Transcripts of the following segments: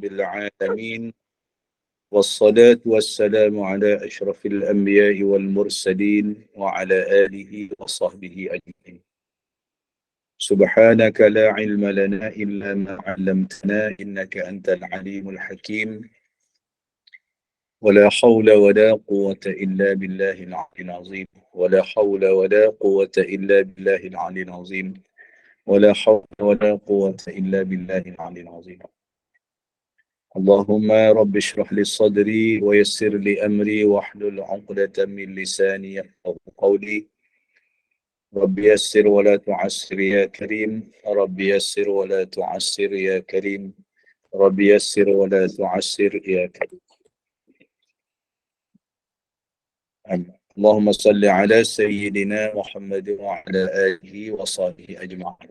بالعالمين والصلاة والسلام على أشرف الأنبياء والمرسلين وعلى آله وصحبه أجمعين. سبحانك لا علم لنا إلا ما علمتنا إنك أنت العليم الحكيم ولا حول ولا قوة إلا بالله العلي العظيم ولا حول ولا قوة إلا بالله العلي العظيم ولا حول ولا قوة إلا بالله العلي العظيم. اللهم رب اشرح لي صدري ويسر لي أمري واحلل عقدة من لساني يفقهوا قولي. رب يسر ولا تعسر يا كريم رب يسر ولا تعسر يا كريم رب يسر ولا تعسر يا كريم. آمين. اللهم صل على سيدنا محمد وعلى آله وصحبه أجمعين.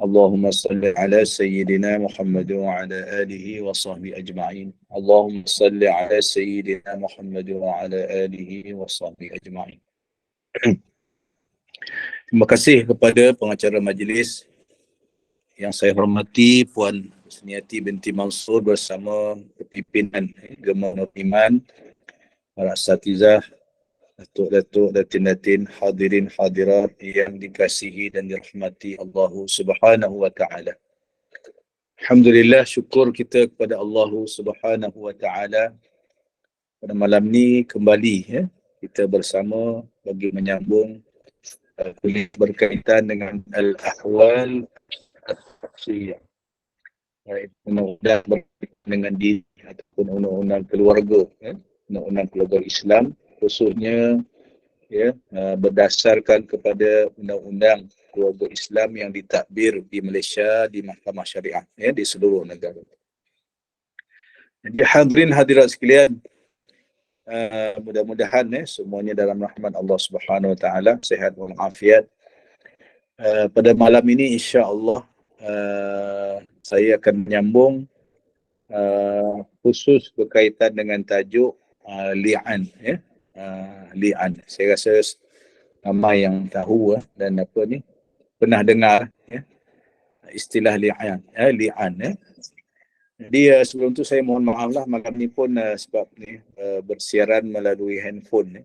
اللهم صل على سيدنا محمد وعلى آله وصحبه أجمعين. اللهم صل على سيدنا محمد وعلى آله وصحبه أجمعين. Terima kasih kepada pengacara majlis yang saya hormati Puan Husniati binti Mansur bersama pimpinan Gemah Iman, para asatizah, datuk-datuk, datin-datin, hadirin hadirat yang dikasihi dan dirahmati Allah Subhanahu wa taala. Alhamdulillah, syukur kita kepada Allah Subhanahu wa taala pada malam ni kembali kita bersama bagi menyambung kuliah berkaitan dengan al-ahwal al-shakhsiyah, undang-undang berkaitan dengan diri ataupun undang-undang keluarga, undang-undang keluarga Islam, khususnya berdasarkan kepada undang-undang keluarga Islam yang ditadbir di Malaysia di Mahkamah Syariah di seluruh negara. Jadi hadirin hadirat sekalian, mudah-mudahan semuanya dalam rahmat Allah Subhanahu wa taala, sihat walafiat. Pada malam ini insya-Allah saya akan menyambung khusus berkaitan dengan tajuk li'an li'an. Saya rasa ramai yang tahu dan pernah dengar istilah li'an li'an. Jadi sebelum tu saya mohon maaf lah, malam ni pun sebab bersiaran melalui handphone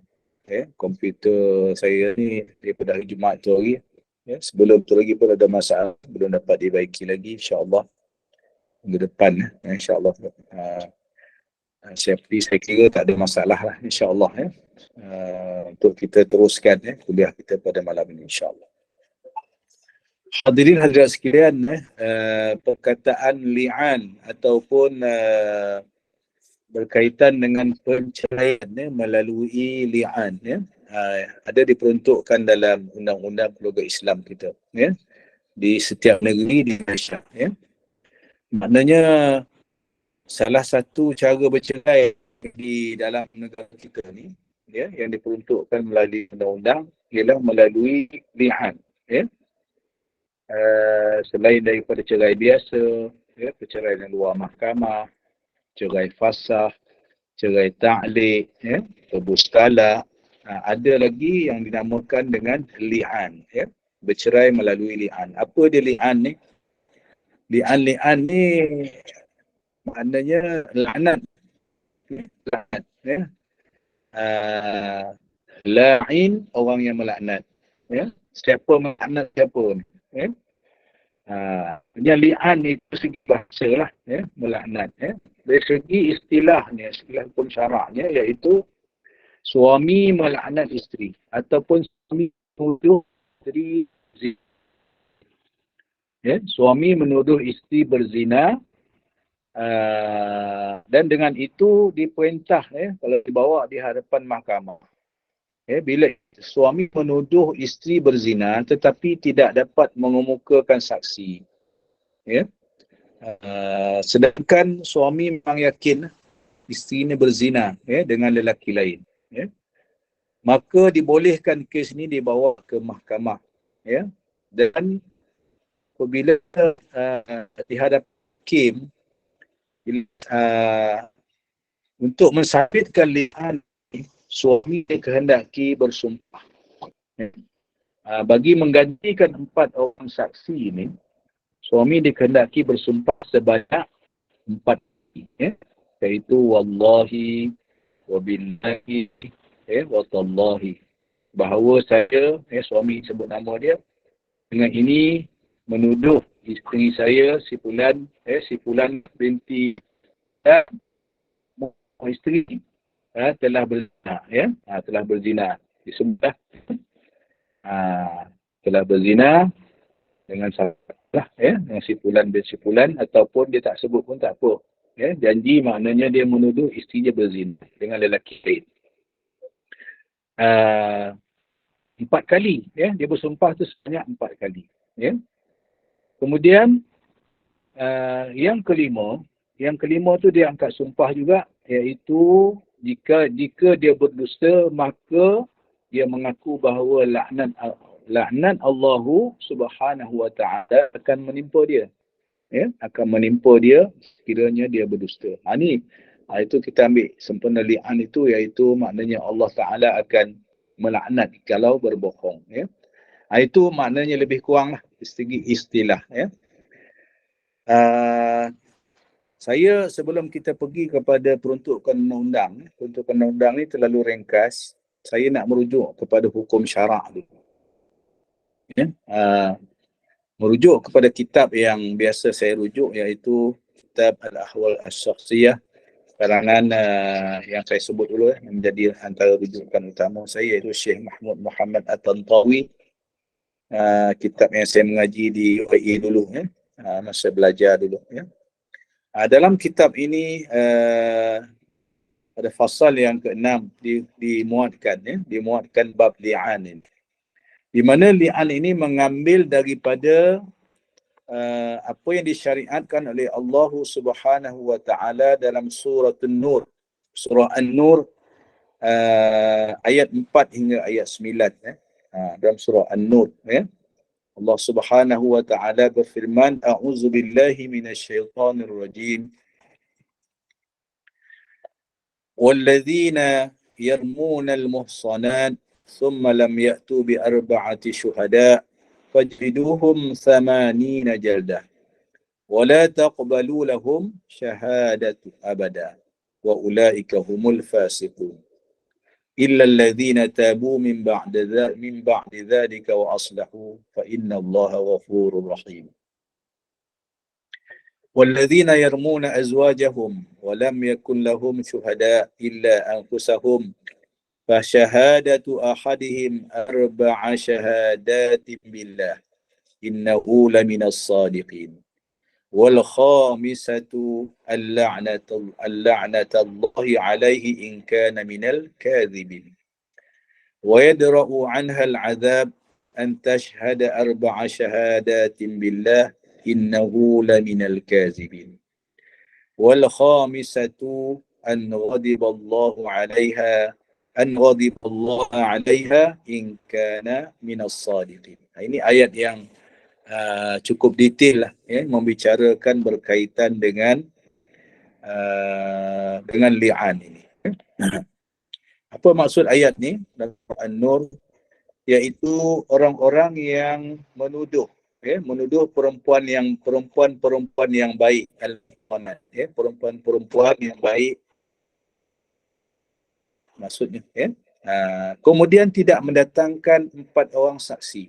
komputer saya ni daripada hari Jumaat tu hari. Sebelum tu lagi pun ada masalah, belum dapat dibaiki lagi, insya-Allah minggu depan insya-Allah saya kira tak ada masalah lah, insya-Allah untuk kita teruskan kuliah kita pada malam ini, insya-Allah. Hadirin hadirat sekalian, perkataan li'an ataupun berkaitan dengan perceraian melalui li'an ada diperuntukkan dalam undang-undang keluarga Islam kita di setiap negeri di Malaysia. Maknanya salah satu cara bercerai di dalam negara kita ni yang diperuntukkan melalui undang-undang ialah melalui li'an. Selain daripada cerai biasa, perceraian luar mahkamah, cerai fasakh, cerai ta'liq, tebus talak, ada lagi yang dinamakan dengan li'an, bercerai melalui li'an. Apa dia li'an ni? Li'an ni maknanya laknat. La'in, orang yang melaknat. Siapa melaknat siapa ni? Yang li'an ni itu segi bahasa lah, melaknat. Dari segi istilahnya, istilah hukum syaraknya, iaitu suami melaknat isteri ataupun suami menuduh isteri berzina. Suami menuduh isteri berzina dan dengan itu diperintah kalau dibawa di hadapan mahkamah. Bila suami menuduh isteri berzina tetapi tidak dapat mengemukakan saksi, sedangkan suami memang yakin isteri ini berzina dengan lelaki lain, maka dibolehkan kes ini dibawa ke mahkamah, dan apabila di hadapan hakim untuk mensabitkan li'an, suami kehendaki bersumpah. Bagi menggantikan 4 orang saksi ini, suami dikehendaki bersumpah sebanyak 4 kali, iaitu wallahi, wabillahi, watallahi, bahawa saya, suami sebut nama dia, dengan ini menuduh isteri saya si Fulan binti isteri telah berzina, telah berzina, disebutlah telah berzina dengan salah, dengan si Fulan bin si Fulan, ataupun dia tak sebut pun tak apa, janji maknanya dia menuduh isteri dia berzina dengan lelaki lain. 4 kali, dia bersumpah tu sebanyak 4 kali, Kemudian yang kelima tu dia angkat sumpah juga, iaitu jika dia berdusta, maka dia mengaku bahawa laknat Allahu Subhanahu wa taala akan menimpa dia, akan menimpa dia sekiranya dia berdusta. Itu kita ambil sempena li'an itu, iaitu maknanya Allah Taala akan melaknat kalau berbohong, Itu maknanya lebih kurang lah segi istilah, saya sebelum kita pergi kepada peruntukan undang-undang ni terlalu ringkas. Saya nak merujuk kepada hukum syarak dulu. Merujuk kepada kitab yang biasa saya rujuk, iaitu kitab Al-Ahwal As-Syakhsiyah karangan yang saya sebut dulu, yang menjadi antara rujukan utama saya, iaitu Syekh Mahmud Muhammad At-Tantawi. Kitab yang saya mengaji di UAE dulu, masa belajar dulu, dalam kitab ini ada fasal yang ke-6 dimuatkan bab li'an ini, di mana li'an ini mengambil daripada apa yang disyariatkan oleh Allah Subhanahu wa taala dalam surah An-Nur, surah An-Nur ayat 4 hingga ayat 9, dalam surah An-Nur, Allah Subhanahu wa taala berfirman, a'udzubillahi minasyaitonir rajim, walladzina yarmunal muhsanat thumma lam ya'tu bi arba'ati syuhada fajliduhum 80 jaldah wa la taqbalu lahum syahadatu abada wa ulaika humul fasiqun illa alladhina tabu min ba'di dhalika wa aslahu fa inna Allaha ghafurur rahim. والذين يرمون أزواجهم ولم يكن لهم شهداء إلا أنفسهم فشهادة أحدهم 4 شهادات بالله إنه لمن الصادقين والخامسة اللعنة الله عليه إن كان من الكاذبين ويدرأ عنها العذاب أن تشهد 4 شهادات بالله إنه لمن الكاذبين والخامسة أن غضب الله عليها إن كان من الصادقين. Ini ayat yang cukup detail lah, membicarakan berkaitan dengan li'an ini. Apa maksud ayat ni dalam An-Nur? Iaitu orang-orang yang menuduh perempuan yang baik, perempuan yang baik maksudnya, kemudian tidak mendatangkan 4 orang saksi,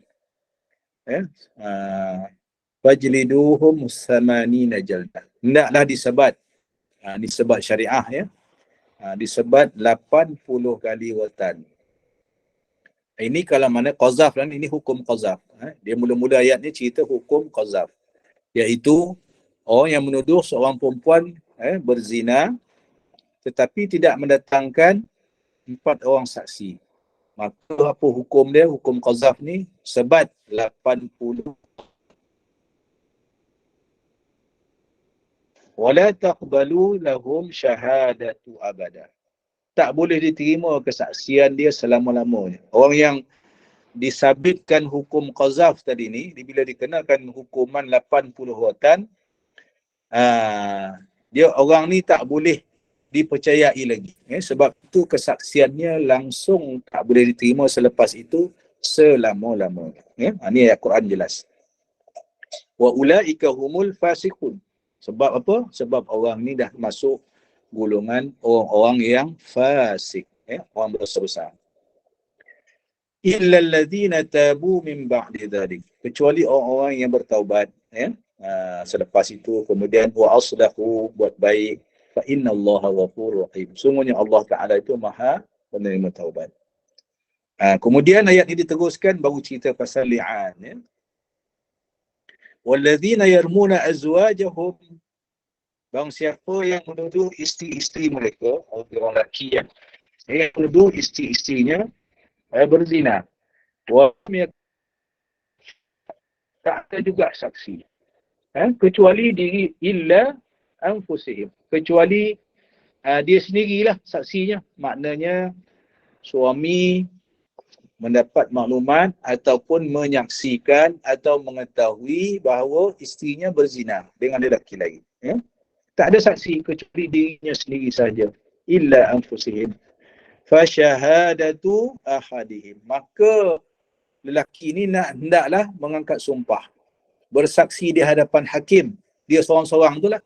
fajliduhum 80 jaldah, hendaklah disebat syariah, disebat 80 kali watan. Ini kalau mana qazaf, ini hukum qazaf. Dia mula-mula ayat ni cerita hukum qazaf, iaitu orang yang menuduh seorang perempuan berzina tetapi tidak mendatangkan 4 orang saksi. Maka apa hukum dia? Hukum qazaf ni sebat 80. Wala taqbalu lahum syahadatu abada. Tak boleh diterima kesaksian dia selama-lamanya. Orang yang disabitkan hukum qazaf tadi ni, bila dikenakan hukuman 80 watan, dia orang ni tak boleh dipercayai lagi. Sebab itu kesaksiannya langsung tak boleh diterima selepas itu selama-lamanya. Ini ayat Quran jelas. Wa ulaika humul fasiqun. Sebab apa? Sebab orang ni dah masuk golongan orang-orang yang fasik, orang berdosa. Illa alladhina tabu min ba'di dhalik. Kecuali orang-orang yang bertaubat, selepas itu kemudian wa aslahu, buat baik, fa innallaha ghafurur rahim. Sungguhnya Allah Taala itu Maha penerima taubat. Kemudian ayat ini diteruskan baru cerita pasal li'an, walladzina yarmuna azwajahum, bang siapa yang menuduh isteri-isteri mereka, orang lelaki yang menuduh isteri-isterinya berzina, wa tak ada juga saksi, kecuali diri, illa anfusihim, kecuali dia sendirilah saksinya. Maknanya suami mendapat maklumat ataupun menyaksikan atau mengetahui bahawa isterinya berzina dengan lelaki lain. Tak ada saksi kecuali dirinya sendiri saja. Illa anfusihim. Fasyahadatu ahadihim. Maka lelaki ni hendaklah mengangkat sumpah, bersaksi di hadapan hakim. Dia seorang-seorang tu lah.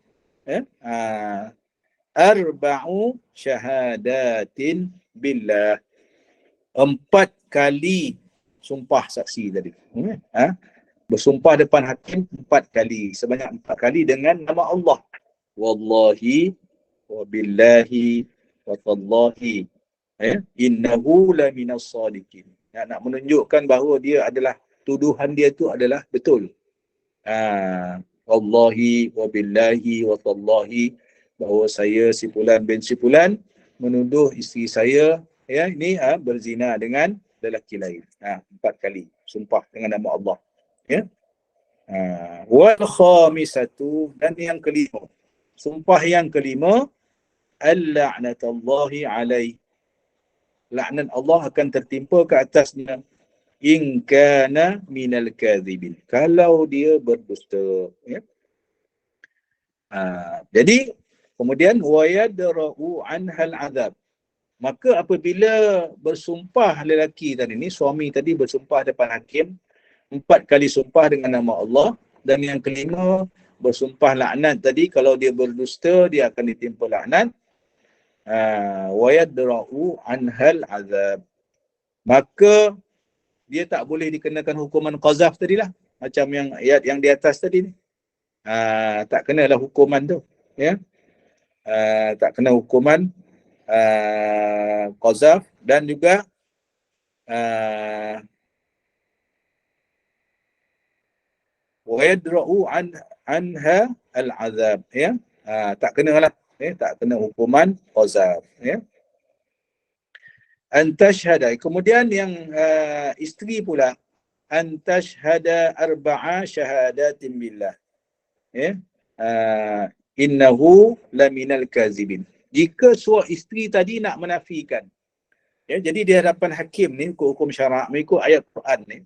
Arba'u syahadatin billah. 4 kali sumpah saksi tadi. Bersumpah depan hakim 4 kali. Sebanyak 4 kali dengan nama Allah. Wallahi wa billahi wa tallahi. Innahu la minas sadiqin. Nak menunjukkan bahawa dia adalah, tuduhan dia tu adalah betul. Wallahi wa billahi wa tallahi, bahawa saya si fulan bin si fulan menuduh isteri saya ini berzina dengan lelaki lain. 4 kali sumpah dengan nama Allah. Wal khamisatu, dan yang kelima, sumpah yang kelima, al-la'natullahi alaih, laknat Allah akan tertimpa ke atasnya, in kana minal kadhibin, kalau dia berdusta. Jadi kemudian wa yadra'u anhal azab, maka apabila bersumpah lelaki tadi ni, suami tadi bersumpah depan hakim, 4 kali sumpah dengan nama Allah, dan yang kelima bersumpah laknat tadi, kalau dia berdusta dia akan ditimpa laknat. Wa yadra'u anhal azab, maka dia tak boleh dikenakan hukuman qazaf tadilah, macam yang ayat yang di atas tadi ni. Tak kenalah hukuman tu, tak kena hukuman qazaf, dan juga wa yadra'u anha al-azab, tak kenalah, tak kena hukuman qazaf. Antashhada, kemudian yang isteri pula, antashhada arba'a syahadatin billah, innahu laminal kazibin. Jika suami isteri tadi nak menafikan, jadi di hadapan hakim ni, hukum syarak mengikut ayat Quran ni,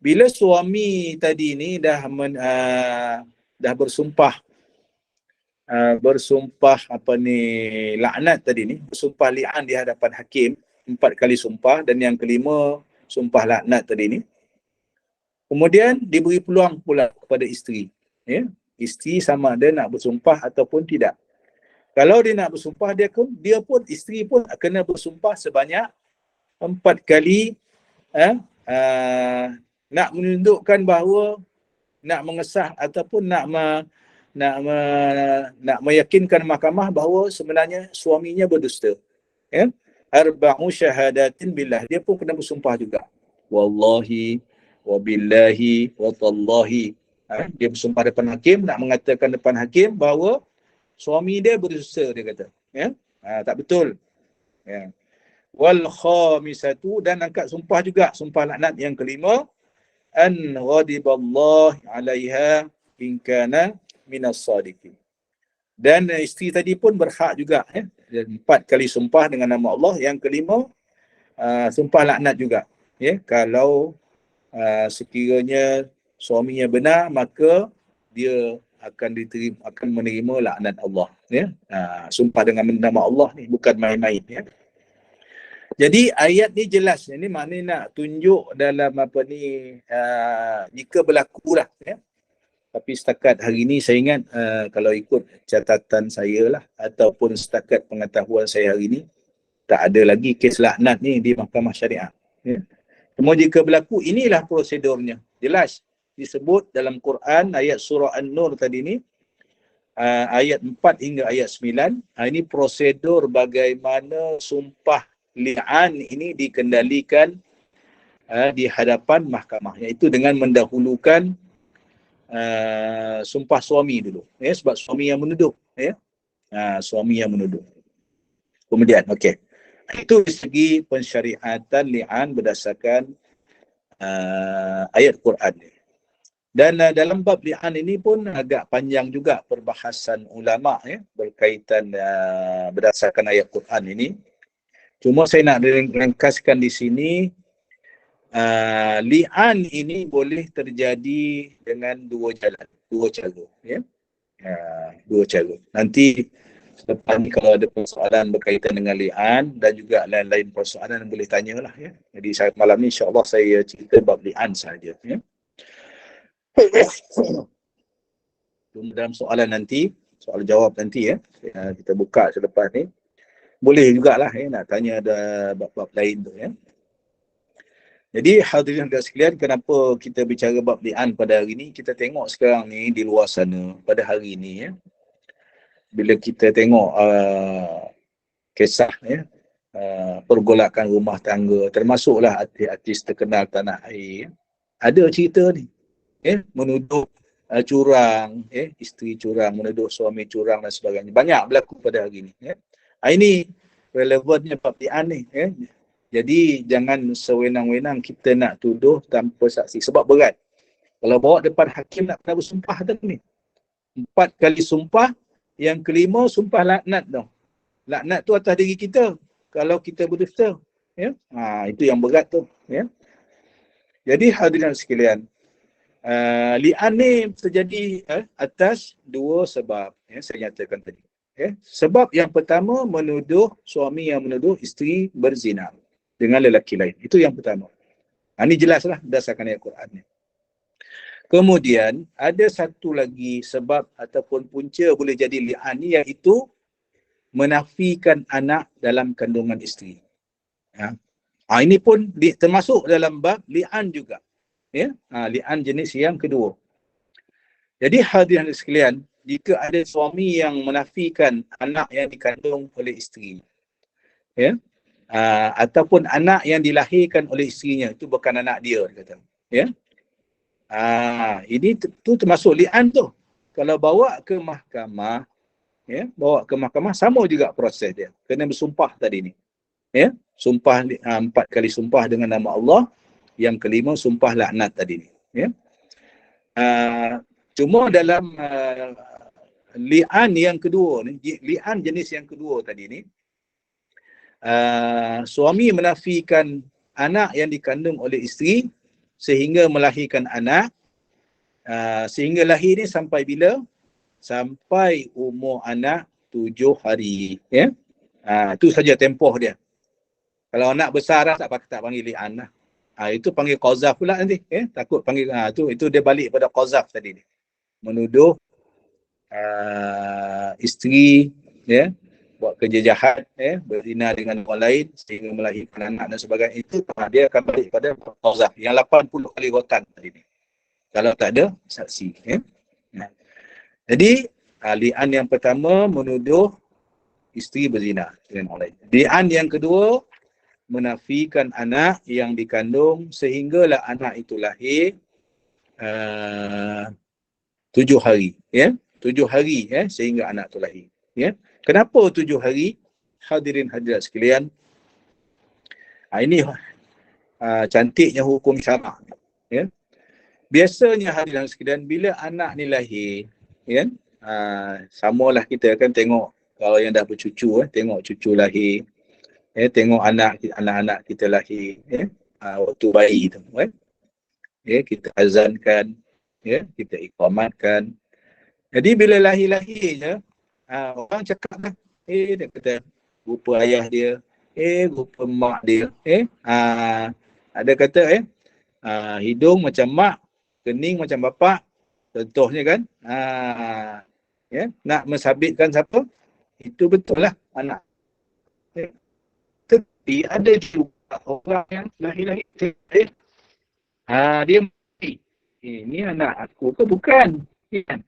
bila suami tadi ni dah bersumpah laknat tadi ni, bersumpah li'an di hadapan hakim, 4 kali sumpah, dan yang kelima sumpah laknat tadi ni, kemudian diberi peluang pula kepada isteri, isteri sama ada nak bersumpah ataupun tidak. Kalau dia nak bersumpah, isteri pun kena bersumpah sebanyak 4 kali, nak menunjukkan bahawa, nak mengesah ataupun nak meyakinkan mahkamah bahawa sebenarnya suaminya berdusta. Arba'u syahadatin billah, dia pun kena bersumpah juga. Wallahi wa billahi wa tallahi. Dia bersumpah depan hakim, nak mengatakan depan hakim bahawa suami dia berdusta, dia kata. Tak betul. Wal khamisatu, dan angkat sumpah juga, sumpah laknat yang kelima, an ghadiballahu 'alaiha in kana minas sadiqin. Dan isteri tadi pun berhak juga, 4 kali sumpah dengan nama Allah, yang kelima sumpah laknat juga. Kalau sekiranya suaminya benar, maka dia akan menerima laknat Allah. Sumpah dengan nama Allah ni bukan main-main. Jadi ayat ni jelas, ini maknanya nak tunjuk dalam jika berlaku lah, Tapi setakat hari ini saya ingat kalau ikut catatan saya lah ataupun setakat pengetahuan saya hari ini, tak ada lagi kes laknat ni di mahkamah syariah. Ya. Cuma jika berlaku, inilah prosedurnya. Jelas disebut dalam Quran ayat surah An-Nur tadi ni, ayat 4 hingga ayat 9. Ini prosedur bagaimana sumpah li'an ini dikendalikan di hadapan mahkamah. Iaitu dengan mendahulukan sumpah suami dulu. Sebab suami yang menuduh. Suami yang menuduh. Kemudian, okey. Itu dari segi pensyariatan li'an berdasarkan ayat Quran ni. Dan dalam bab li'an ini pun agak panjang juga perbahasan ulama berkaitan berdasarkan ayat Quran ini. Cuma saya nak ringkaskan di sini, li'an ini boleh terjadi dengan dua jalan, dua cara. Dua cara. Nanti selepas ni kalau ada persoalan berkaitan dengan li'an dan juga lain-lain persoalan boleh tanyalah. Jadi malam ni insya-Allah saya cerita bab li'an saja. Dalam soalan nanti, soal jawab nanti kita buka selepas ni. Boleh jugalah nak tanya ada bab-bab lain tu. Jadi hadirin dan sekalian, kenapa kita bicara bab li'an pada hari ni? Kita tengok sekarang ni di luar sana pada hari ni bila kita tengok kisah pergolakan rumah tangga, termasuklah artis-artis terkenal tanah air, ada cerita ni menuduh curang, isteri curang, menuduh suami curang dan sebagainya. Banyak berlaku pada hari ni. Ini relevannya bab li'an ni. Jadi jangan sewenang-wenang kita nak tuduh tanpa saksi. Sebab berat. Kalau bawa depan hakim nak kena bersumpah tu ni. 4 kali sumpah, yang kelima sumpah laknat tu. Laknat tu atas diri kita kalau kita berdusta. Itu yang berat tu. Jadi hadirin sekalian, li'an ni terjadi atas dua sebab saya nyatakan tadi. Sebab yang pertama, menuduh suami yang menuduh isteri berzina dengan lelaki lain. Itu yang pertama. Ini jelaslah berdasarkan ayat Quran ni. Kemudian ada satu lagi sebab ataupun punca boleh jadi li'an ni, iaitu menafikan anak dalam kandungan isteri. Ini pun termasuk dalam bab li'an juga. Li'an jenis yang kedua. Jadi hadirin sekalian, jika ada suami yang menafikan anak yang dikandung oleh isteri, ataupun anak yang dilahirkan oleh isterinya, itu bukan anak dia, kata. Ini tu termasuk li'an tu. Kalau bawa ke mahkamah, sama juga proses dia. Kena bersumpah tadi ni. Sumpah 4 kali sumpah dengan nama Allah, yang kelima sumpah laknat tadi ni. Cuma dalam li'an yang kedua ni, li'an jenis yang kedua tadi ni, suami menafikan anak yang dikandung oleh isteri sehingga melahirkan anak, sehingga lahir ni sampai bila? Sampai umur anak 7 hari. Itu saja tempoh dia. Kalau anak besar dah tak panggil li'an lah. Itu panggil qazaf pula nanti. Takut panggil, itu dia balik pada qazaf tadi ni. Menuduh isteri buat kerja jahat, berzina dengan orang lain sehingga melahirkan anak dan sebagainya. Itu dia akan balik pada qazaf yang 80 kali rotan tadi ni, kalau tak ada saksi. Jadi li'an yang pertama menuduh isteri berzina dengan orang lain. Li'an yang kedua menafikan anak yang dikandung sehinggalah anak itu lahir 7 hari. 7 hari sehingga anak itu lahir. Kenapa 7 hari? Hadirin hadirat sekalian, ini cantiknya hukum syarak. Biasanya hadirin sekalian, bila anak ni lahir, samalah kita akan tengok kalau yang dah bercucu, tengok cucu lahir, tengok anak-anak kita lahir, waktu bayi tu, kita azankan, kita iqamatkan. Jadi bila lahir-lahir je, orang cakap kan, dia kata rupa ayah dia, rupa mak dia, ada kata hidung macam mak, kening macam bapak, Contohnya kan, nak mensabitkan siapa? Itu betul lah anak. Tapi ada juga orang yang lahir-lahir dia mati. Ini anak aku ke bukan? Kan?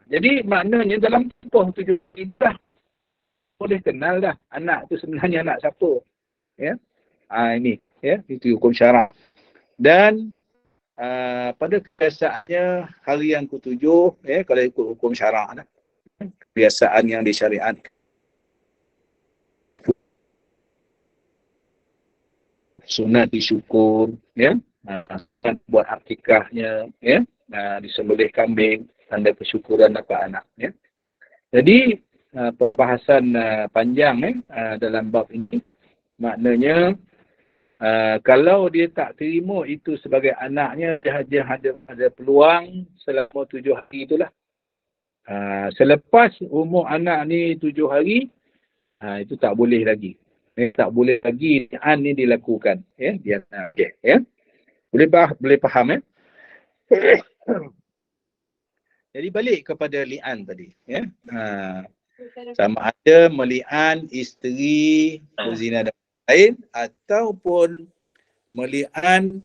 Jadi maknanya dalam tempoh 7 kita boleh kenal dah anak tu sebenarnya anak siapa. Ya. Ini itu hukum syarak. Dan pada kebiasaannya hari yang ketujuh, kalau ikut hukum syarak, kebiasaan yang disyariatkan, sunat disyukur, buat akikahnya, disembelih kambing, tanda kesyukuran dapat anak. Jadi perbahasan panjang dalam bab ini, maknanya kalau dia tak terima itu sebagai anaknya, dia ada peluang selama 7 hari itulah. Selepas umur anak ni 7 hari, itu tak boleh lagi. Tak boleh lagi li'an ni dilakukan. Dia boleh faham Jadi balik kepada li'an tadi. Sama ada meli'an isteri berzina dengan lain ataupun meli'an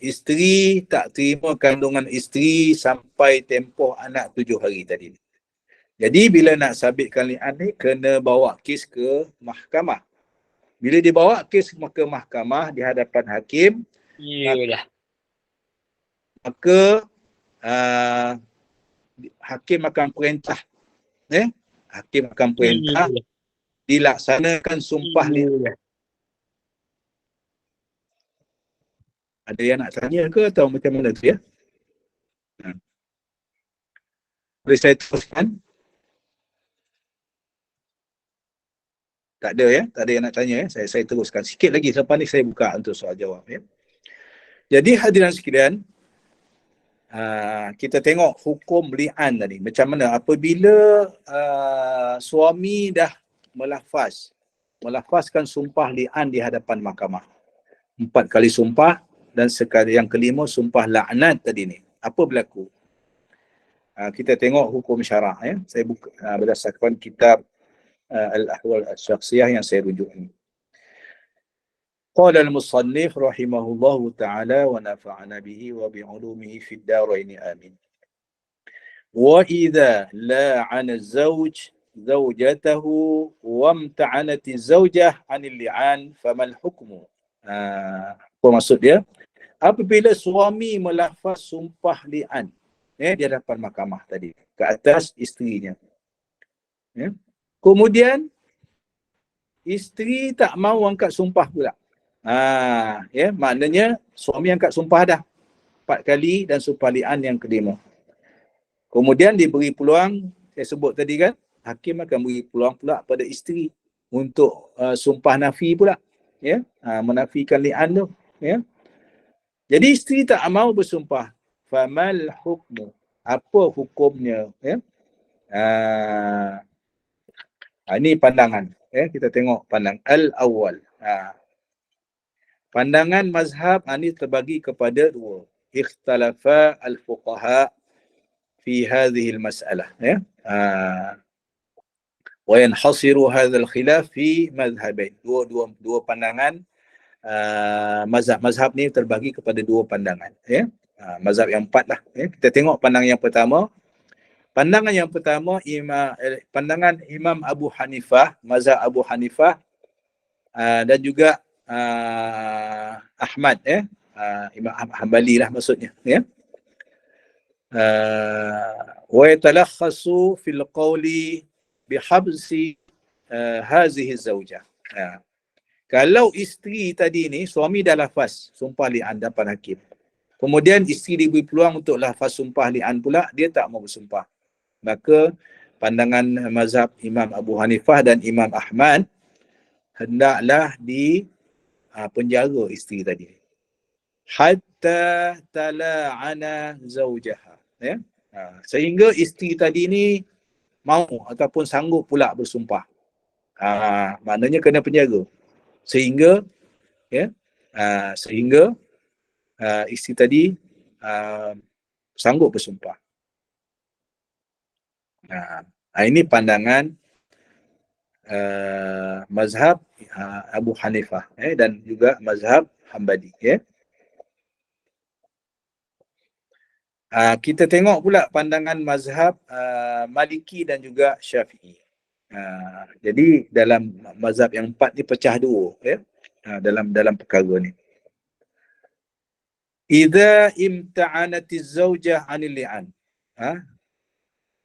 isteri tak terima kandungan isteri sampai tempoh anak 7 hari tadi. Jadi bila nak sabitkan li'an ni, kena bawa kes ke mahkamah. Bila dibawa kes ke mahkamah di hadapan hakim, maka hakim akan perintah. Hakim akan perintah dilaksanakan sumpah li'an. Ada yang nak tanya ke atau macam mana tu ya? Boleh saya teruskan? Tak ada tak ada yang nak tanya Saya teruskan sikit lagi, selepas ni saya buka untuk soal jawab Jadi hadirin sekalian, kita tengok hukum li'an tadi. Macam mana apabila suami dah melafazkan sumpah li'an di hadapan mahkamah. 4 kali sumpah dan sekali yang kelima sumpah laknat tadi ni. Apa berlaku? Kita tengok hukum syarak Saya buka berdasarkan kitab Al-Ahwal Al-Syakhsiyah yang saya rujuk ini. Qala al-musannif rahimahullahu ta'ala wa nafa'ana bihi wa bi'ulumihi fid darain amin. Wa idza la'ana az-zawj zawjatahu wa amta'anat az-zawjah 'anil li'an famal hukmu. Apa maksud dia? Apabila suami melafaz sumpah li'an di hadapan mahkamah tadi ke atas isterinya. Kemudian isteri tak mau angkat sumpah pula. Maknanya suami angkat sumpah dah 4 kali dan sumpah li'an yang kelima. Kemudian diberi peluang, saya sebut tadi kan, hakim akan beri peluang pula pada isteri untuk sumpah nafi pula. Menafikan li'an tu. Jadi isteri tak mau bersumpah. Famal hukmu. Apa hukumnya? Ini pandangan. Kita tengok pandang al-awwal. Pandangan mazhab ini terbagi kepada 2. Ikhtalafa al-fuqaha fi hadhihi al-mas'alah. Wa yanhasiru hadha al-khilaf fi madhhabain. Dua pandangan mazhab ni terbagi kepada 2 pandangan. Mazhab yang 4 lah. Kita tengok pandangan yang pertama. Pandangan yang pertama, pandangan Imam Abu Hanifah, mazhab Abu Hanifah, dan juga Ahmad, Imam Hanbali lah maksudnya. Wa yatalakhasu fil qawli bihabsi hazihi zawjah. Kalau isteri tadi ni, suami dah lafaz sumpah li'an depan hakim. Kemudian isteri diberi peluang untuk lafaz sumpah li'an pula, dia tak mau bersumpah. Maka pandangan mazhab Imam Abu Hanifah dan Imam Ahmad, hendaklah di penjara isteri tadi hatta tala'ana zawjaha, sehingga isteri tadi ni mau ataupun sanggup pula bersumpah. Maknanya kena penjara sehingga isteri tadi sanggup bersumpah. Ini pandangan mazhab Abu Hanifah dan juga mazhab Hambali. Kita tengok pula pandangan mazhab Maliki dan juga Syafi'i. Jadi dalam mazhab yang 4 ni pecah dua dalam perkara ni. Idza imta'anatiz zaujah 'anil li'an.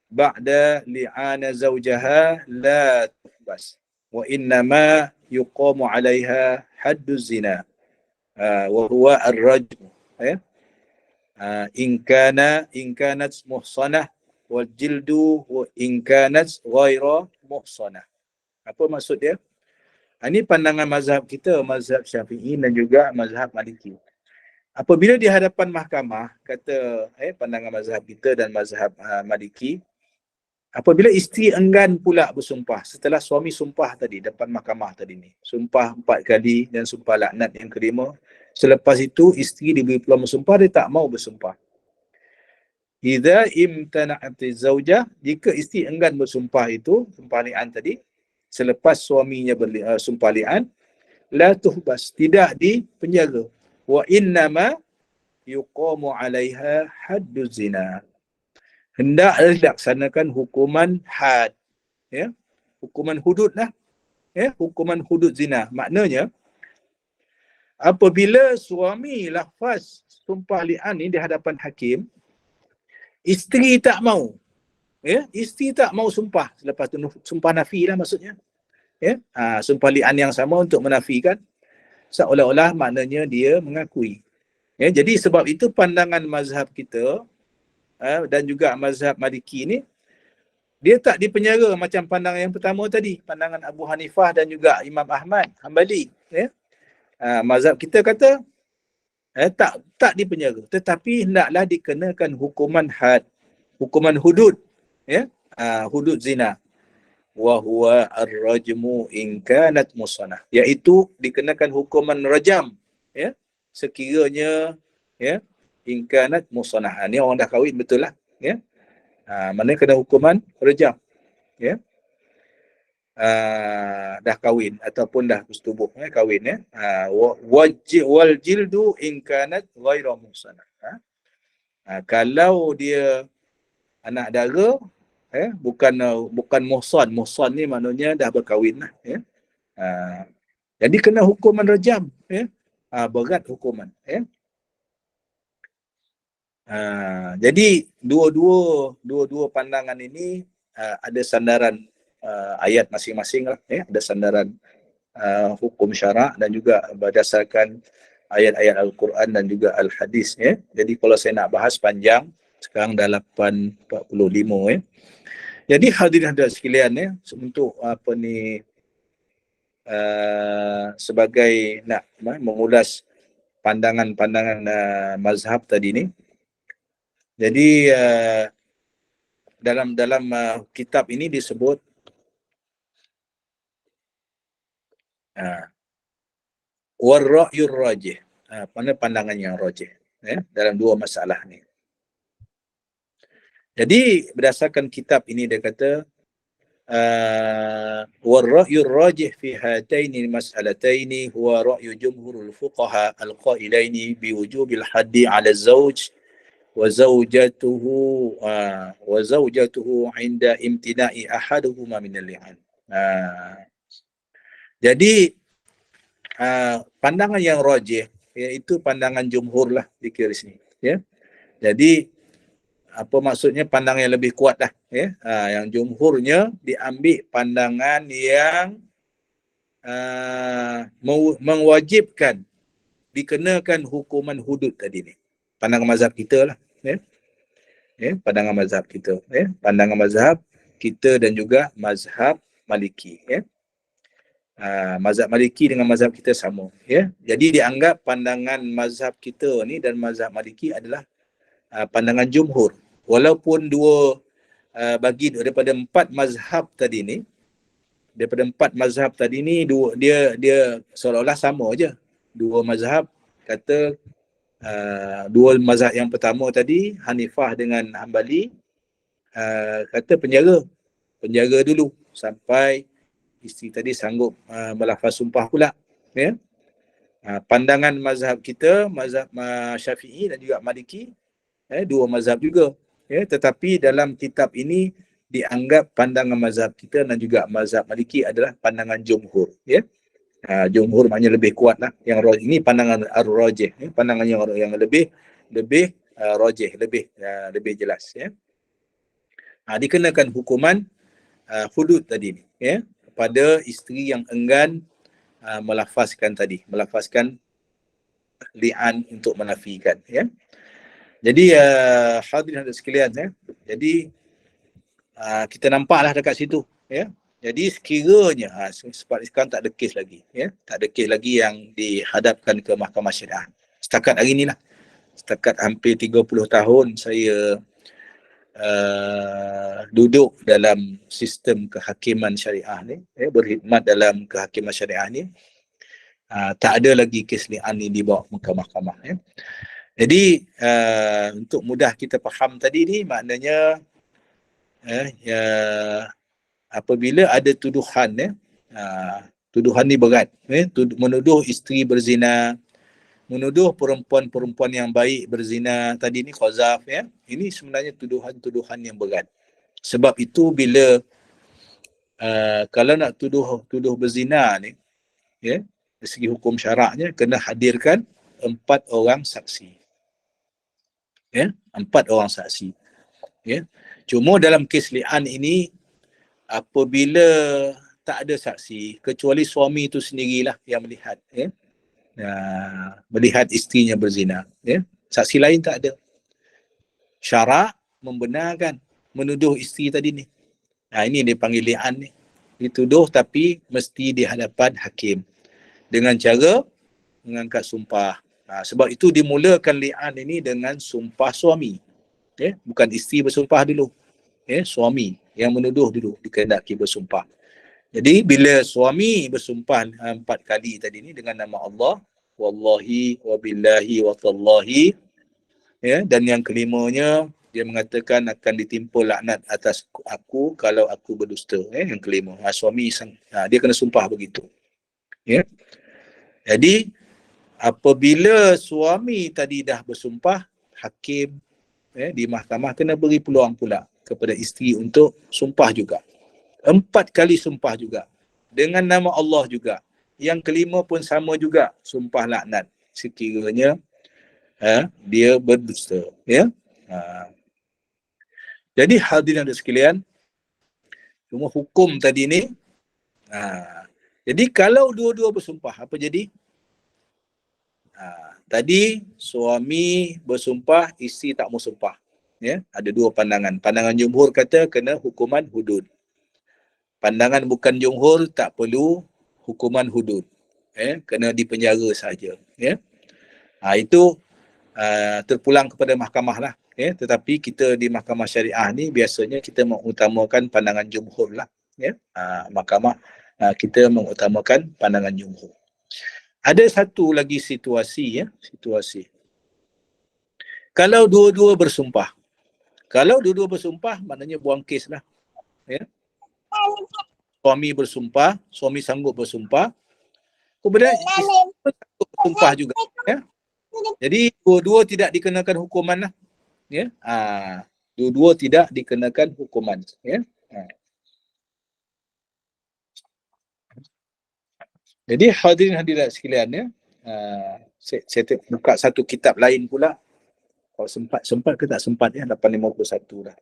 Ba'da li'ana zawjaha la tuhbas wa innama yuqamu 'alaiha hadduz zina wa huwa ar-rajm in kanat muhsanah wal jildu wa in kanat ghaira muhsanah. Apa maksud dia? Ini pandangan mazhab kita, mazhab Syafi'i dan juga mazhab Maliki. Apabila di hadapan mahkamah, kata pandangan mazhab kita dan mazhab Maliki, apabila isteri enggan pula bersumpah setelah suami sumpah tadi depan mahkamah tadi ni, sumpah 4 kali dan sumpah laknat yang kelima, selepas itu isteri diberi peluang bersumpah, dia tak mau bersumpah. Idza imtana'ati zaujah, jika isteri enggan bersumpah itu, sumpah li'an tadi, selepas suaminya sumpah li'an, la tuhbas, tidak dipenjara. Wa innama yuqamu 'alaiha hadduz zina. Hendaklah dilaksanakan hukuman had, hukuman hudud lah, hukuman hudud zina. Maknanya apabila suami lafaz sumpah li'an ni di hadapan hakim, isteri tak mau, isteri tak mau sumpah, selepas tu sumpah nafi lah maksudnya, sumpah li'an yang sama untuk menafikan, seolah-olah maknanya dia mengakui. Jadi sebab itu pandangan mazhab kita dan juga mazhab Maliki ni, dia tak dipenjara macam pandangan yang pertama tadi, pandangan Abu Hanifah dan juga Imam Ahmad Hambali. Mazhab kita kata tak dipenjara, tetapi hendaklah dikenakan hukuman had, hukuman hudud, hudud zina. Wa huwa ar-rajmu in kanat musanah, iaitu dikenakan hukuman rajam, sekiranya in kanat musanah. Ni orang dah kahwin betul lah, mana kena hukuman rejam, dah kahwin ataupun dah bersetubuh, kahwin, wal jildu in kanat ghaira musanah. Kalau dia anak dara, bukan muhsan ni maknanya dah berkahwin lah, jadi kena hukuman rejam, berat hukuman, jadi dua-dua pandangan ini ada sandaran ayat masing-masing lah, ada sandaran hukum syarak dan juga berdasarkan ayat-ayat Al-Quran dan juga Al-Hadis. Jadi kalau saya nak bahas panjang, sekarang dah 8:45. Jadi hadirin-hadirat sekalian, untuk sebagai nak mengulas pandangan-pandangan mazhab tadi ni. Jadi dalam kitab ini disebut war-ra'yur rajih, pandangan yang rajih, dalam dua masalah ni. Jadi berdasarkan kitab ini dia kata war-ra'yur rajih fi hataini mas'alataini huwa ra'yu jumhurul fuqaha al-qailaini bi wujubil haddi 'ala az-zawj wa zawjatuhu 'inda imtina'i ahaduhuma min al-li'an. Jadi pandangan yang rajih, iaitu pandangan jumhur lah dikira sini, Jadi apa maksudnya pandangan yang lebih kuat lah, yang jumhurnya diambil pandangan yang mewajibkan dikenakan hukuman hudud tadi ni. Pandangan mazhab kita lah, pandangan mazhab kita, pandangan mazhab kita dan juga mazhab Maliki, mazhab Maliki dengan mazhab kita sama, Jadi dianggap pandangan mazhab kita ni dan mazhab Maliki adalah pandangan jumhur. Walaupun bagi daripada 4 mazhab tadi ni, dia seolah-olah sama aja. Dua mazhab kata dua mazhab yang pertama tadi, Hanifah dengan Hambali, kata penjara dulu sampai isteri tadi sanggup melafaz sumpah pula, ya. Pandangan mazhab kita, mazhab Syafi'i dan juga Maliki, dua mazhab juga, ya. Tetapi dalam kitab ini dianggap pandangan mazhab kita dan juga mazhab Maliki adalah pandangan jumhur, ya. Jumhur maknanya lebih kuat lah. Yang ini pandangan ar-rajih, ya. Pandangan yang lebih rajih, lebih jelas, ya. Dikenakan hukuman hudud tadi ni, ya, kepada isteri yang enggan melafazkan li'an untuk menafikan, ya. Jadi hadirin hadirat sekalian, ya. Jadi kita nampaklah dekat situ, ya. Jadi sekiranya sebab sekarang tak ada kes lagi, ya. Tak ada kes lagi yang dihadapkan ke mahkamah syariah. Setakat hari inilah. Setakat hampir 30 tahun saya duduk dalam sistem kehakiman syariah ni, berkhidmat dalam kehakiman syariah ni, tak ada lagi kes li'an ni dibawa ke mahkamah, ya. Jadi untuk mudah kita faham tadi ni, maknanya apabila ada tuduhan, ya, tuduhan ni berat, menuduh isteri berzina, menuduh perempuan-perempuan yang baik berzina tadi ni, qazaf, ya, ini sebenarnya tuduhan-tuduhan yang berat. Sebab itu bila kalau nak tuduh berzina ni, ya, dari segi hukum syaraknya kena hadirkan 4 orang saksi, ya, 4 orang saksi, ya. Cuma dalam kes li'an ini, apabila tak ada saksi kecuali suami itu sendirilah yang melihat, ya, melihat isterinya berzina, ya, saksi lain tak ada, syarak membenarkan menuduh isteri tadi ni. Ini dia panggil li'an ni, dituduh tapi mesti di hadapan hakim dengan cara mengangkat sumpah. Sebab itu dimulakan li'an ini dengan sumpah suami, ya, bukan isteri bersumpah dulu, ya, suami yang menuduh dulu dikehendaki bersumpah. Jadi bila suami bersumpah 4 kali tadi ni dengan nama Allah, wallahi wabillahi watallahi, ya, dan yang kelimanya dia mengatakan akan ditimpa laknat atas aku kalau aku berdusta, yang kelima. Suami dia kena sumpah begitu, ya. Jadi apabila suami tadi dah bersumpah, hakim, di mahkamah kena beri peluang pula kepada isteri untuk sumpah juga. 4 kali sumpah juga. Dengan nama Allah juga. Yang kelima pun sama juga, sumpah laknat sekiranya dia berdusta, ya. Jadi hadirin dan sekalian, cuma hukum tadi ni, jadi kalau dua-dua bersumpah, apa jadi? Tadi suami bersumpah, isteri tak mau sumpah, ya. Ada 2 pandangan. Pandangan jumhur kata kena hukuman hudud. Pandangan bukan jumhur tak perlu hukuman hudud, kena dipenjara saja, ya. Itu terpulang kepada mahkamah lah, ya. Tetapi kita di mahkamah syariah ni biasanya kita mengutamakan pandangan jumhur lah, ya. Mahkamah kita mengutamakan pandangan jumhur. Ada satu lagi situasi, ya, situasi kalau dua-dua bersumpah. Kalau dua-dua bersumpah maknanya buang kes lah, ya. Suami bersumpah, suami sanggup bersumpah, kemudian isteri sanggup bersumpah juga, ya. Jadi dua-dua tidak dikenakan hukuman lah, ya. Dua-dua tidak dikenakan hukuman, ya. Jadi hadirin hadirat sekalian, ya, saya buka satu kitab lain pula. Kalau sempat ke tak sempat, ya, 851 dah.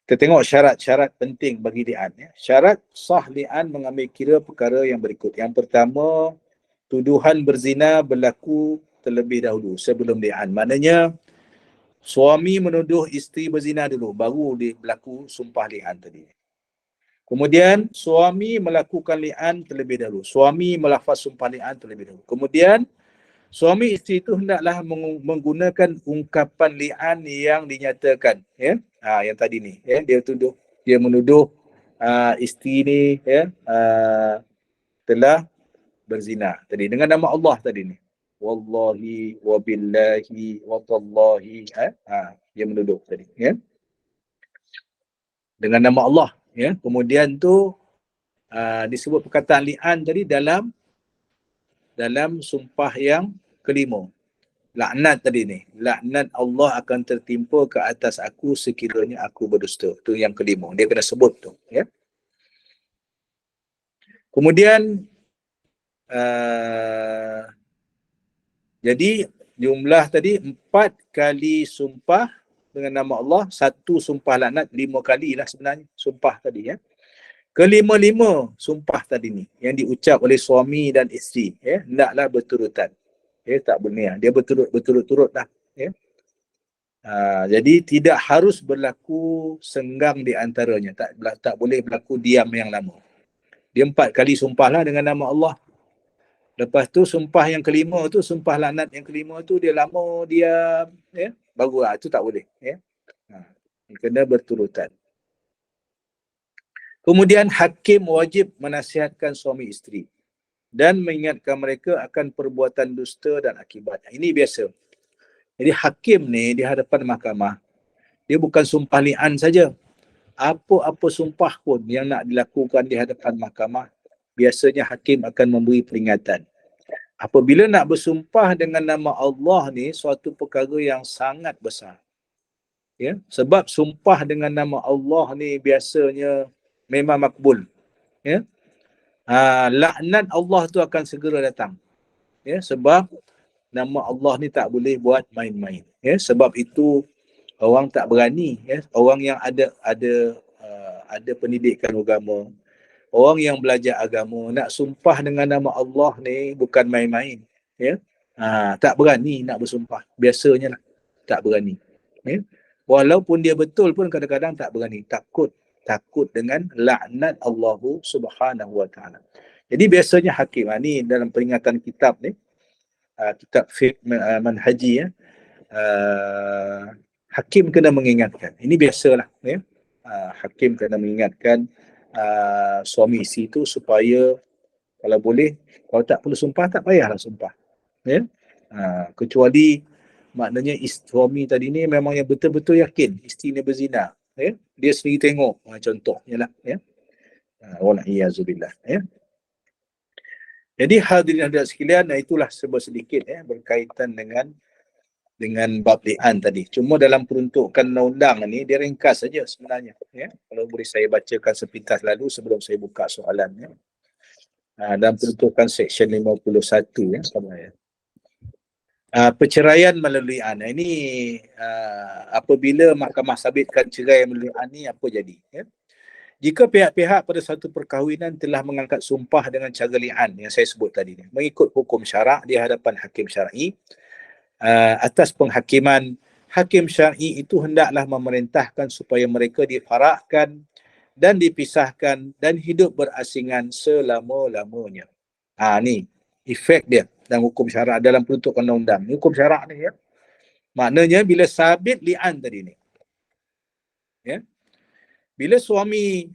Kita tengok syarat-syarat penting bagi li'an, ya. Syarat sah li'an mengambil kira perkara yang berikut. Yang pertama, tuduhan berzina berlaku terlebih dahulu sebelum li'an. Maknanya suami menuduh isteri berzina dulu, baru dia berlaku sumpah li'an tadi. Kemudian suami melakukan li'an terlebih dahulu. Suami melafaz sumpah li'an terlebih dahulu. Kemudian suami isteri itu hendaklah menggunakan ungkapan li'an yang dinyatakan, ya. Yang tadi ni, ya, dia menuduh isteri ni telah berzina tadi dengan nama Allah tadi ni. Wallahi wabillahi watallahi dia menduduk tadi ya. Dengan nama Allah ya. Kemudian tu disebut perkataan li'an tadi dalam sumpah yang kelima. Laknat tadi ni. Laknat Allah akan tertimpa ke atas aku sekiranya aku berdusta. Tu yang kelima. Dia kena sebut tu ya. Kemudian jadi jumlah tadi 4 kali sumpah dengan nama Allah, 1 sumpah laknat, 5 kali lah sebenarnya sumpah tadi ya. Kelima-lima sumpah tadi ni yang diucap oleh suami dan isteri ya, hendaklah berturutan. Ya, tak benar. Dia berturut-turut dah ya. Jadi tidak harus berlaku senggang di antaranya, tak boleh berlaku diam yang lama. Dia 4 kali sumpahlah dengan nama Allah. Lepas tu sumpah yang kelima tu, sumpah laknat yang kelima tu dia lama diam ya, baru itu tak boleh ya. Kena berturutan. Kemudian hakim wajib menasihatkan suami isteri dan mengingatkan mereka akan perbuatan dusta dan akibatnya. Ini biasa. Jadi hakim ni di hadapan mahkamah, dia bukan sumpah li'an saja. Apa-apa sumpah pun yang nak dilakukan di hadapan mahkamah, biasanya hakim akan memberi peringatan. Apabila nak bersumpah dengan nama Allah ni suatu perkara yang sangat besar. Ya, sebab sumpah dengan nama Allah ni biasanya memang makbul. Ya. Laknat Allah tu akan segera datang. Ya, sebab nama Allah ni tak boleh buat main-main. Ya, sebab itu orang tak berani ya, orang yang ada pendidikan agama, orang yang belajar agama nak sumpah dengan nama Allah ni bukan main-main ya. Tak berani nak bersumpah, biasanya lah tak berani ya. Walaupun dia betul pun kadang-kadang tak berani, takut dengan laknat Allah Subhanahu wa taala. Jadi biasanya hakim ni dalam peringatan kitab ni, kitab fiqh manhaji ya, hakim kena mengingatkan. Ini biasalah ya. Hakim kena mengingatkan suami isteri itu supaya kalau boleh, kalau tak perlu sumpah tak payahlah sumpah ya. Kecuali maknanya suami tadi ni memang yang betul-betul yakin isteri ni berzina ya, dia sendiri tengok contohnya lah ya. Wala'iyazubillah ya. Jadi hadirin hadirat sekalian, itulah sedikit ya berkaitan dengan bab li'an tadi. Cuma dalam peruntukan undang-undang ni dia ringkas saja sebenarnya ya. Kalau boleh saya bacakan sepintas lalu sebelum saya buka soalan ya. Dalam peruntukan seksyen 51 ya, sama ya. Perceraian melalui li'an. Ini apabila mahkamah sabitkan cerai melalui li'an ni apa jadi ya? Jika pihak-pihak pada satu perkahwinan telah mengangkat sumpah dengan cara li'an yang saya sebut tadi ni, mengikut hukum syarak di hadapan hakim syar'i, atas penghakiman hakim syar'i itu hendaklah memerintahkan supaya mereka difarakkan dan dipisahkan dan hidup berasingan selama-lamanya. Ni efek dia dalam hukum syarak, dalam peruntukan undang-undang. Hukum syarak ni ya. Maknanya bila sabit li'an tadi ni. Ya. Bila suami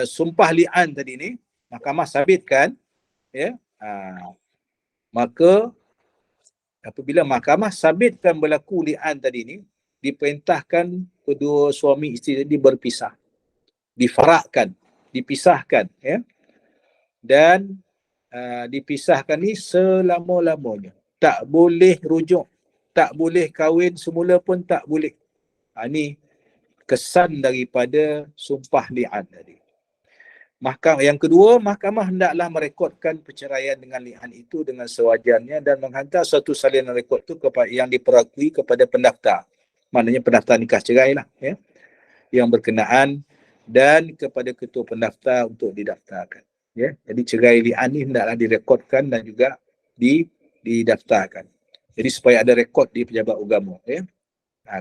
sumpah li'an tadi ni, mahkamah sabitkan ya. Maka apabila mahkamah sabitkan berlaku li'an tadi ni, diperintahkan kedua suami isteri tadi berpisah, difarakkan, dipisahkan ya. Dan dipisahkan ni selama-lamanya. Tak boleh rujuk, tak boleh kahwin semula pun tak boleh. Ni kesan daripada sumpah li'an tadi. Yang kedua, mahkamah hendaklah merekodkan perceraian dengan li'an itu dengan sewajarnya dan menghantar suatu salinan rekod itu yang diperakui kepada pendaftar. Maknanya pendaftar nikah cerai lah ya, yang berkenaan, dan kepada ketua pendaftar untuk didaftarkan ya. Jadi cerai li'an ni hendaklah direkodkan dan juga didaftarkan. Jadi supaya ada rekod di pejabat agama ya.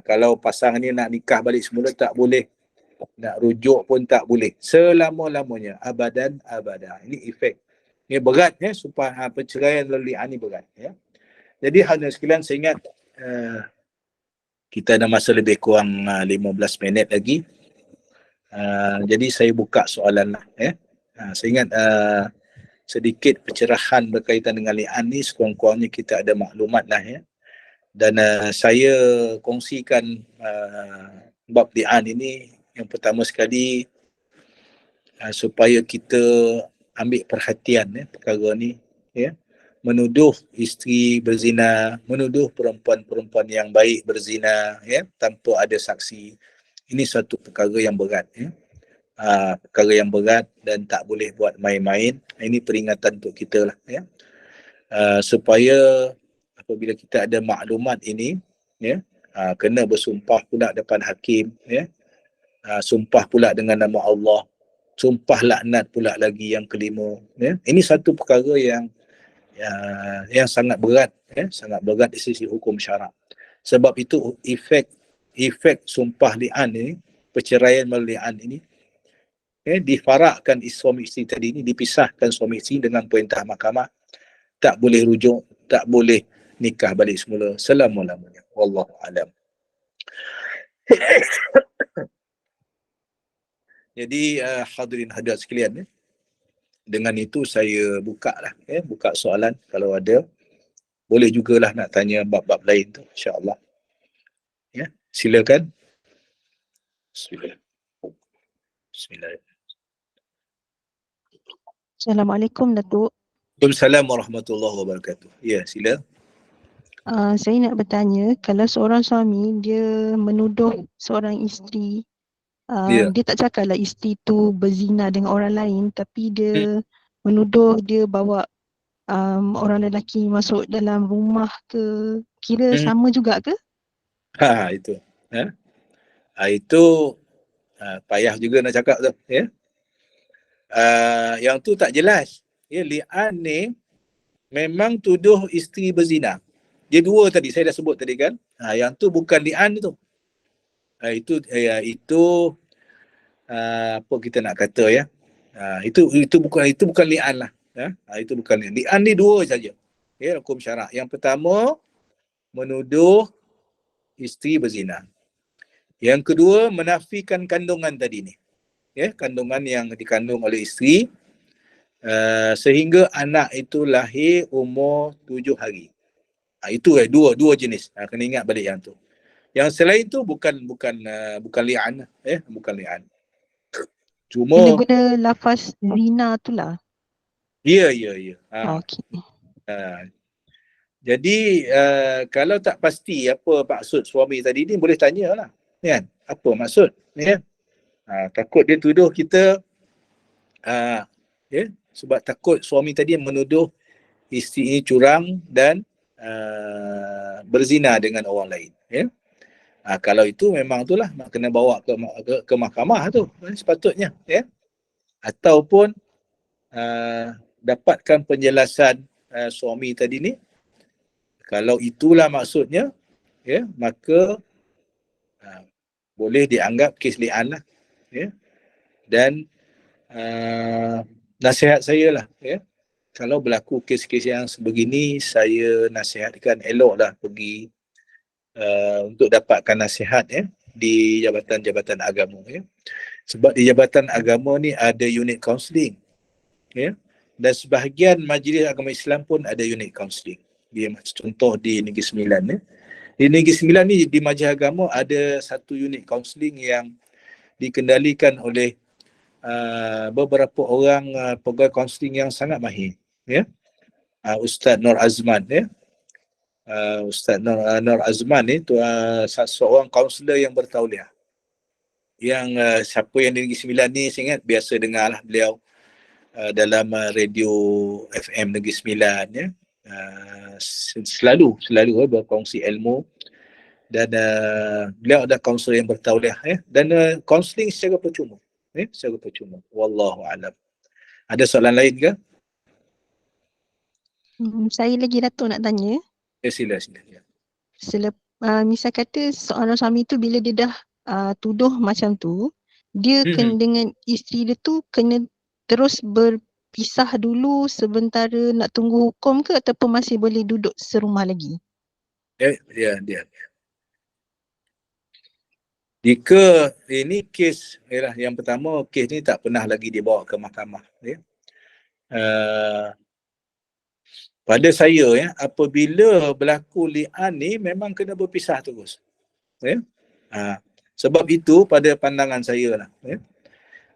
Kalau pasangan ni nak nikah balik semula tak boleh, nak rujuk pun tak boleh, selama-lamanya, abadan abada. Ini efek. Ini berat ya, sumpah perceraian melalui li'an ni berat ya. Jadi hadirin sekalian, saya ingat Kita ada masa lebih kurang 15 minit lagi. Jadi saya buka soalan lah. Saya ingat sedikit pencerahan berkaitan dengan li'an ni, sekurang-kurangnya kita ada maklumat lah ya. Dan saya kongsikan bab li'an ini yang pertama sekali supaya kita ambil perhatian perkara ni ya. Menuduh isteri berzina, menuduh perempuan-perempuan yang baik berzina ya tanpa ada saksi, ini satu perkara yang berat ya. Perkara yang berat dan tak boleh buat main-main. Ini peringatan untuk kita lah ya. Supaya apabila kita ada maklumat ini ya, kena bersumpah pula depan hakim ya. Sumpah pula dengan nama Allah, sumpah laknat pula lagi yang kelima ya. Ini satu perkara yang sangat berat ya, sangat berat di sisi hukum syarak. Sebab itu efek sumpah li'an ini, perceraian melalui li'an ini difarakkan suami isteri tadi ini, dipisahkan suami isteri dengan perintah mahkamah, tak boleh rujuk, tak boleh nikah balik semula selama-lamanya. Wallahu alam. Jadi hadirin hadirat sekalian, dengan itu saya buka lah buka soalan. Kalau ada boleh jugalah nak tanya bab-bab lain tu, insya-Allah. Ya, silakan. Bismillah. Assalamualaikum Datuk. Waalaikumsalam warahmatullahi wabarakatuh. Ya, sila. Saya nak bertanya, kalau seorang suami dia menuduh seorang isteri, dia tak cakap lah isteri tu berzina dengan orang lain, tapi dia menuduh dia bawa orang lelaki masuk dalam rumah ke, kira sama juga ke? Itu. Itu payah juga nak cakap tu ya. Yang tu tak jelas. Ya, li'an ni memang tuduh isteri berzina. Dia dua tadi saya dah sebut tadi kan. Yang tu bukan li'an tu. Itu apa kita nak kata ya. Itu bukan li'an lah. Itu bukan li'an. Li'an ni dua saja. Ya, hukum syarak. Yang pertama menuduh isteri berzina. Yang kedua menafikan kandungan tadi ni. Ya, kandungan yang dikandung oleh isteri sehingga anak itu lahir umur 7 hari. Itu dua jenis. Kena ingat balik yang tu. Yang selain tu bukan li'an bukan li'an. Cuma Kena guna lafaz zina tu lah. Ya. Okey. Jadi kalau tak pasti apa maksud suami tadi ni, boleh tanyalah kan, apa maksud ya. Takut dia tuduh kita sebab takut suami tadi menuduh isteri ini curang dan berzina dengan orang lain ya. Kalau itu memang itulah kena bawa ke mahkamah tu sepatutnya ya. Ataupun dapatkan penjelasan suami tadi ni. Kalau itulah maksudnya ya, maka boleh dianggap kes li'an lah ya. Dan nasihat saya lah ya, kalau berlaku kes-kes yang sebegini, saya nasihatkan eloklah pergi untuk dapatkan nasihat ya di jabatan-jabatan agama ya. Sebab di jabatan agama ni ada unit kaunseling ya, dan sebahagian majlis agama Islam pun ada unit kaunseling. Dia contoh di Negeri Sembilan ya. Di Negeri Sembilan ni di majlis agama ada satu unit kaunseling yang dikendalikan oleh beberapa orang pegawai kaunseling yang sangat mahir ya. Ustaz Nur Azman ya. Ustaz Nur Azman ni seorang kaunselor yang bertauliah. Yang siapa yang di Negeri Sembilan ni, saya ingat biasa dengarlah beliau dalam radio FM Negeri Sembilan ya. Selalu berkongsi ilmu, dan beliau ada kaunselor yang bertauliah ya, dan kaunseling secara percuma ya, secara percuma. Wallahu alam. Ada soalan lain ke? Saya lagi Datuk nak tanya. Sila. Misal kata seorang suami tu bila dia dah tuduh macam tu, dia kena dengan isteri dia tu kena terus berpisah dulu sementara nak tunggu hukum ke, ataupun masih boleh duduk serumah lagi? Dia. Jika ini kes, yang pertama, kes ni tak pernah lagi dibawa ke mahkamah. Ya. Pada saya, apabila berlaku li'an ni memang kena berpisah terus. Ya. Sebab itu pada pandangan saya lah. Ya.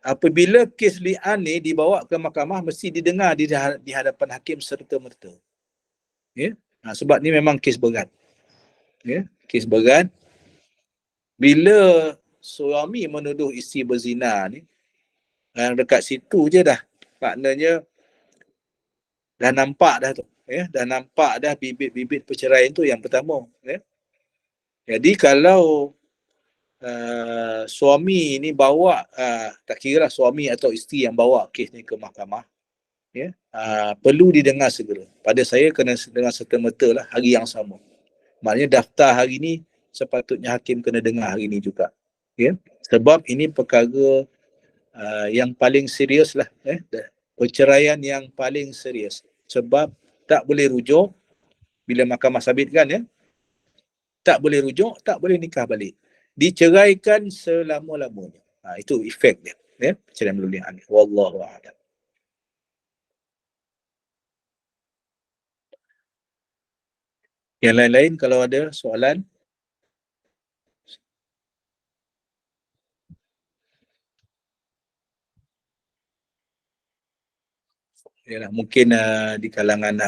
Apabila kes li'an ni dibawa ke mahkamah, mesti didengar di hadapan hakim serta-merta. Ya. Sebab ni memang kes berat. Ya. Kes berat. Bila suami menuduh isteri berzina ni, dekat situ je dah. Maknanya dah nampak dah tu. Ya. Dah nampak dah bibit-bibit perceraian tu yang pertama. Ya. Jadi kalau suami ni bawa, tak kira lah suami atau isteri yang bawa kes ni ke mahkamah, ya, perlu didengar segera. Pada saya kena dengar serta-merta lah hari yang sama. Maknanya daftar hari ni sepatutnya hakim kena dengar hari ni juga. Ya. Sebab ini perkara yang paling serius lah. Perceraian yang paling serius. Sebab tak boleh rujuk bila mahkamah sabitkan, ya. Tak boleh rujuk, tak boleh nikah balik. Diceraikan selama-lamanya. Itu efek dia. Ya. Perceraian melalui li'an. Wallahu a'lam. Yang lain-lain kalau ada soalan. Yalah, mungkin di kalangan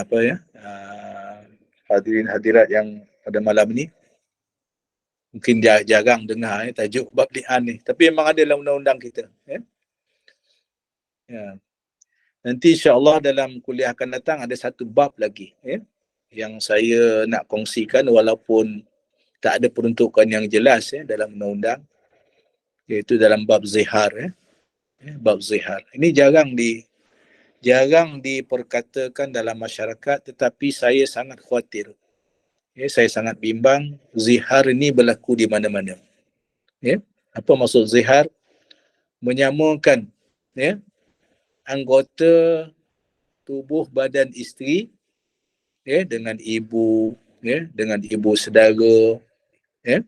hadirin hadirat yang pada malam ni mungkin jarang dengar tajuk bab li'an ni, tapi memang ada dalam undang-undang kita. Ya. Nanti insya-Allah dalam kuliah akan datang ada satu bab lagi, ya, yang saya nak kongsikan walaupun tak ada peruntukan yang jelas, ya, dalam undang-undang, iaitu dalam bab zihar. Bab zihar ini jarang diperkatakan dalam masyarakat, tetapi saya sangat khawatir. Ya, saya sangat bimbang zihar ini berlaku di mana-mana. Ya. Apa maksud zihar? Menyamakan, ya, anggota tubuh badan isteri, ya, dengan ibu, ya, dengan ibu saudara, ya,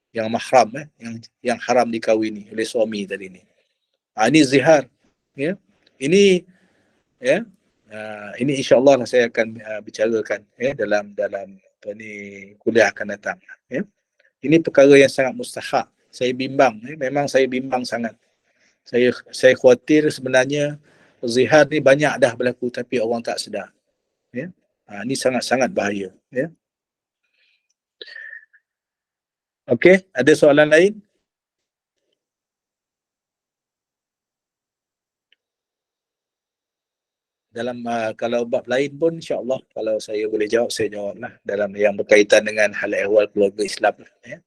yang mahram, yang haram dikahwini oleh suami tadi ni. Ini zihar. Ya. Ini, ya, ini insya-Allah saya akan bicarakan, ya, dalam kuliah akan datang. Ya. Ini perkara yang sangat mustahak. Saya bimbang, memang saya bimbang sangat. Saya khawatir sebenarnya zihar ni banyak dah berlaku tapi orang tak sedar. Ya. Ini sangat-sangat bahaya. Ya. Okey, ada soalan lain? Dalam kalau bab lain pun insya-Allah kalau saya boleh jawab, saya jawablah dalam yang berkaitan dengan hal ehwal keluarga Islam. Ya.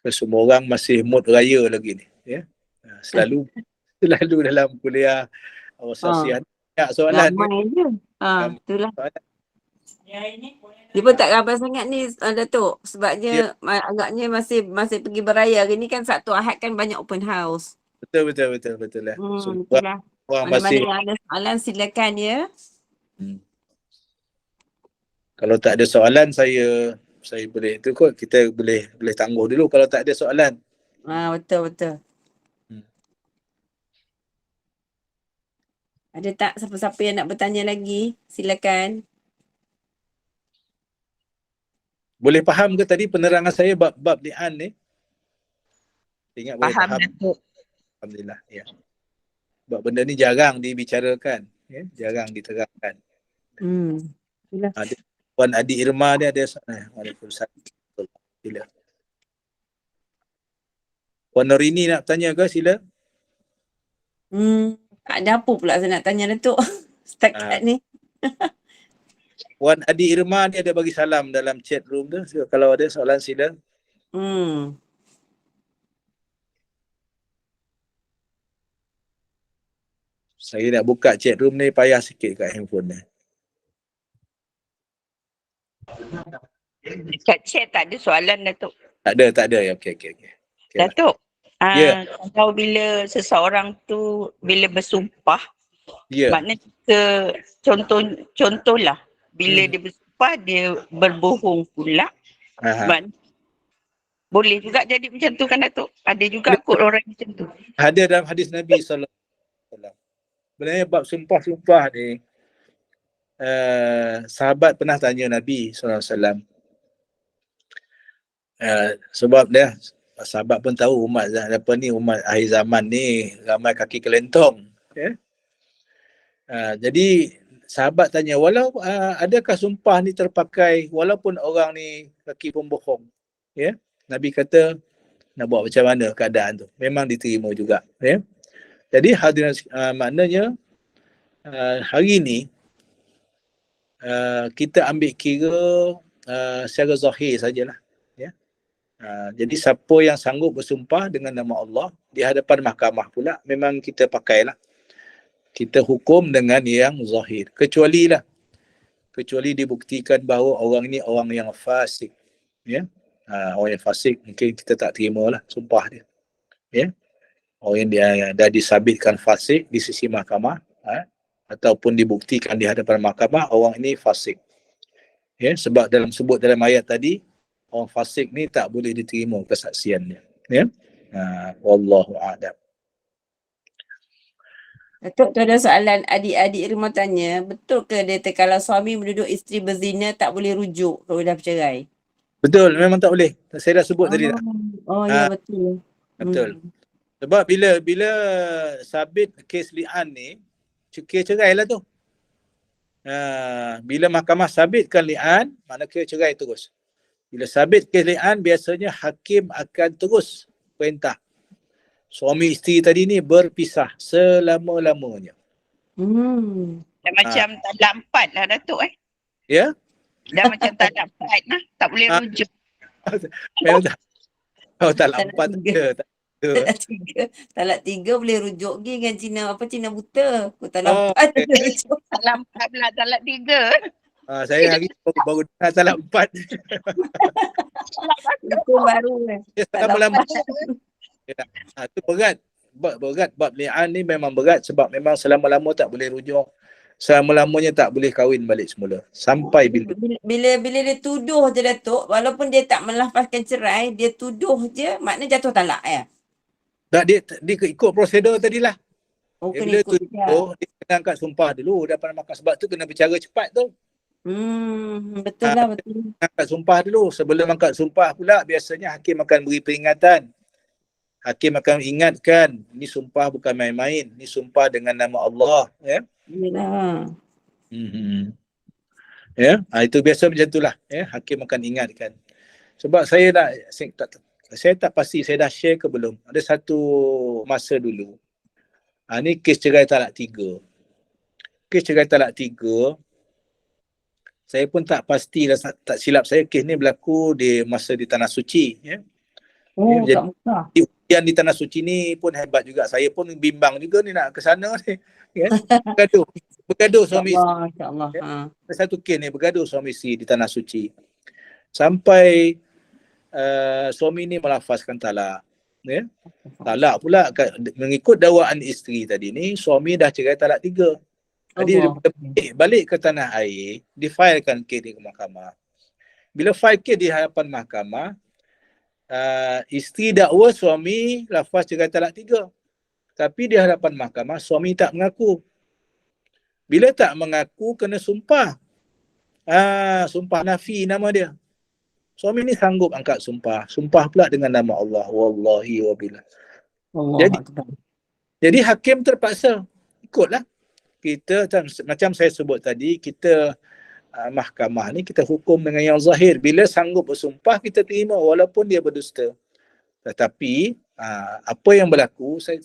Semua orang masih mood raya lagi ni. Ya. Selalu dalam kuliah sosial banyak soalan. Ramai je. Itulah. Dia pun tak ramai sangat ni, Datuk. Sebabnya agaknya masih pergi beraya. Hari ni kan Sabtu Ahad kan banyak open house. Betul lah. Itulah. Mana-mana yang ada soalan silakan, ya. Kalau tak ada soalan saya boleh tu kot, kita boleh tangguh dulu kalau tak ada soalan. Betul. Ada tak siapa-siapa yang nak bertanya lagi? Silakan. Boleh faham ke tadi penerangan saya bab li'an ni? Ingat boleh faham. Alhamdulillah, ya. Sebab benda ni jarang dibicarakan, ya, jarang diterangkan. Puan Adi Irma dia ada Waalaikumsalam. Sila. Puan Norini nak tanya ke? Sila. Ada apa pula saya nak tanya Datuk setakat ni? Puan Adi Irma dia ada bagi salam dalam chat room tu. So, kalau ada soalan sila. Saya nak buka chat room ni payah sikit kat handphone ni. Kat chat tak ada soalan, Datuk. Tak ada. Ya, okey. Datuk, kalau bila seseorang tu bila bersumpah, maknanya contohlah bila dia bersumpah dia berbohong pula, Boleh juga jadi macam tu kan Datuk? Ada juga kot orang macam tu. Ada dalam hadis Nabi SAW. Sebenarnya bab sumpah-sumpah ni, sahabat pernah tanya Nabi SAW. Sebab dia, sahabat pun tahu umat akhir zaman ni ramai kaki kelentong. Jadi sahabat tanya, adakah sumpah ni terpakai walaupun orang ni kaki pembohong? Nabi kata, nak buat macam mana keadaan tu? Memang diterima juga. Jadi hadirin, maknanya hari ni kita ambil kira secara zahir sajalah. Jadi siapa yang sanggup bersumpah dengan nama Allah di hadapan mahkamah pula, memang kita pakailah. Kita hukum dengan yang zahir. Kecuali dibuktikan bahawa orang ni orang yang fasik. Orang yang fasik mungkin kita tak terima lah sumpah dia. Orang yang dia dah disabitkan fasik di sisi mahkamah, ataupun dibuktikan di hadapan mahkamah orang ini fasik. Sebab sebut dalam ayat tadi, orang fasik ni tak boleh diterima kesaksiannya. Wallahu a'lam. Datuk, tu ada soalan adik-adik rumah tanya, betul ke dia kalau suami menuduh isteri berzina tak boleh rujuk kalau dah bercerai? Betul, memang tak boleh. Saya dah sebut tadi dah. Ya betul. Betul. Sebab bila sabit kes li'an ni, kes cerai lah tu. Bila mahkamah sabitkan li'an, makna kes cerai terus. Bila sabit kes li'an, biasanya hakim akan terus perintah suami isteri tadi ni berpisah selama-lamanya. Dah macam talak 4 lah Datuk Ya? Dah macam talak 4 lah, tak boleh rujuk. Memang tak. Talak 4 tak. Talak 3 boleh rujuk lagi dengan Cina buta. Talak 4 boleh rujuk. Talak 4 pula, talak 3. Saya hari baru dengar talak 4. Hukum baru Selama-lama. Itu berat. Bab li'an ni memang berat sebab memang selama-lama tak boleh rujuk. Selama-lamanya tak boleh kahwin balik semula. Sampai bila dia tuduh je Datuk, walaupun dia tak melafazkan cerai, dia tuduh je, maknanya jatuh talak Tak, dia ikut prosedur tadilah. Kena ikut tuduh, dia kena angkat sumpah dulu depan mahkamah. Sebab tu kena bercara cepat tu. Betul lah, betul. Angkat sumpah dulu. Sebelum angkat sumpah pula, biasanya hakim akan beri peringatan. Hakim akan ingatkan, ni sumpah bukan main-main. Ni sumpah dengan nama Allah. Itu biasa macam itulah. Hakim akan ingatkan. Sebab saya tak pasti saya dah share ke belum. Ada satu masa dulu. Ni kes cerai talak 3. Kes cerai talak 3. Saya pun tak pasti, tak silap saya, kes ni berlaku di masa di Tanah Suci. Jadi ujian di Tanah Suci ni pun hebat juga. Saya pun bimbang juga ni nak ke sana ni. Bergaduh suami isteri. Ada satu kes ni bergaduh suami isteri di Tanah Suci. Sampai suami ni melafazkan talak. Talak pula mengikut dakwaan isteri tadi ni, suami dah cerai talak 3. Jadi balik ke tanah air, difailkan kes di mahkamah. Bila file kes di hadapan mahkamah, isteri dakwa suami lafaz cerai talak 3. Tapi di hadapan mahkamah, suami tak mengaku. Bila tak mengaku, kena sumpah. Sumpah nafi nama dia. Suami ni sanggup angkat sumpah. Sumpah pula dengan nama Allah. Wallahi wabillah. Jadi hakim terpaksa ikutlah. Kita macam saya sebut tadi, kita mahkamah ni kita hukum dengan yang zahir. Bila sanggup bersumpah, kita terima walaupun dia berdusta. Tetapi apa yang berlaku, saya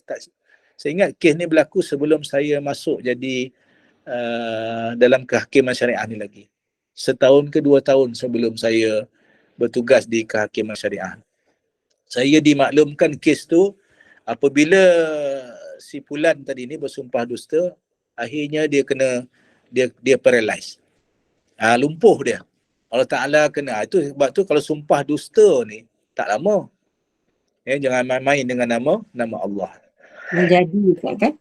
ingat kes ni berlaku sebelum saya masuk jadi dalam kehakiman syariah ni lagi. 1 tahun ke 2 tahun sebelum saya bertugas di kehakiman syariah. Saya dimaklumkan kes tu apabila si Fulan tadi ni bersumpah dusta, akhirnya dia paralyze. Lumpuh dia. Allah Ta'ala kena. Itu sebab tu kalau sumpah dusta ni tak lama. Jangan main-main dengan nama Allah. Menjadi kan?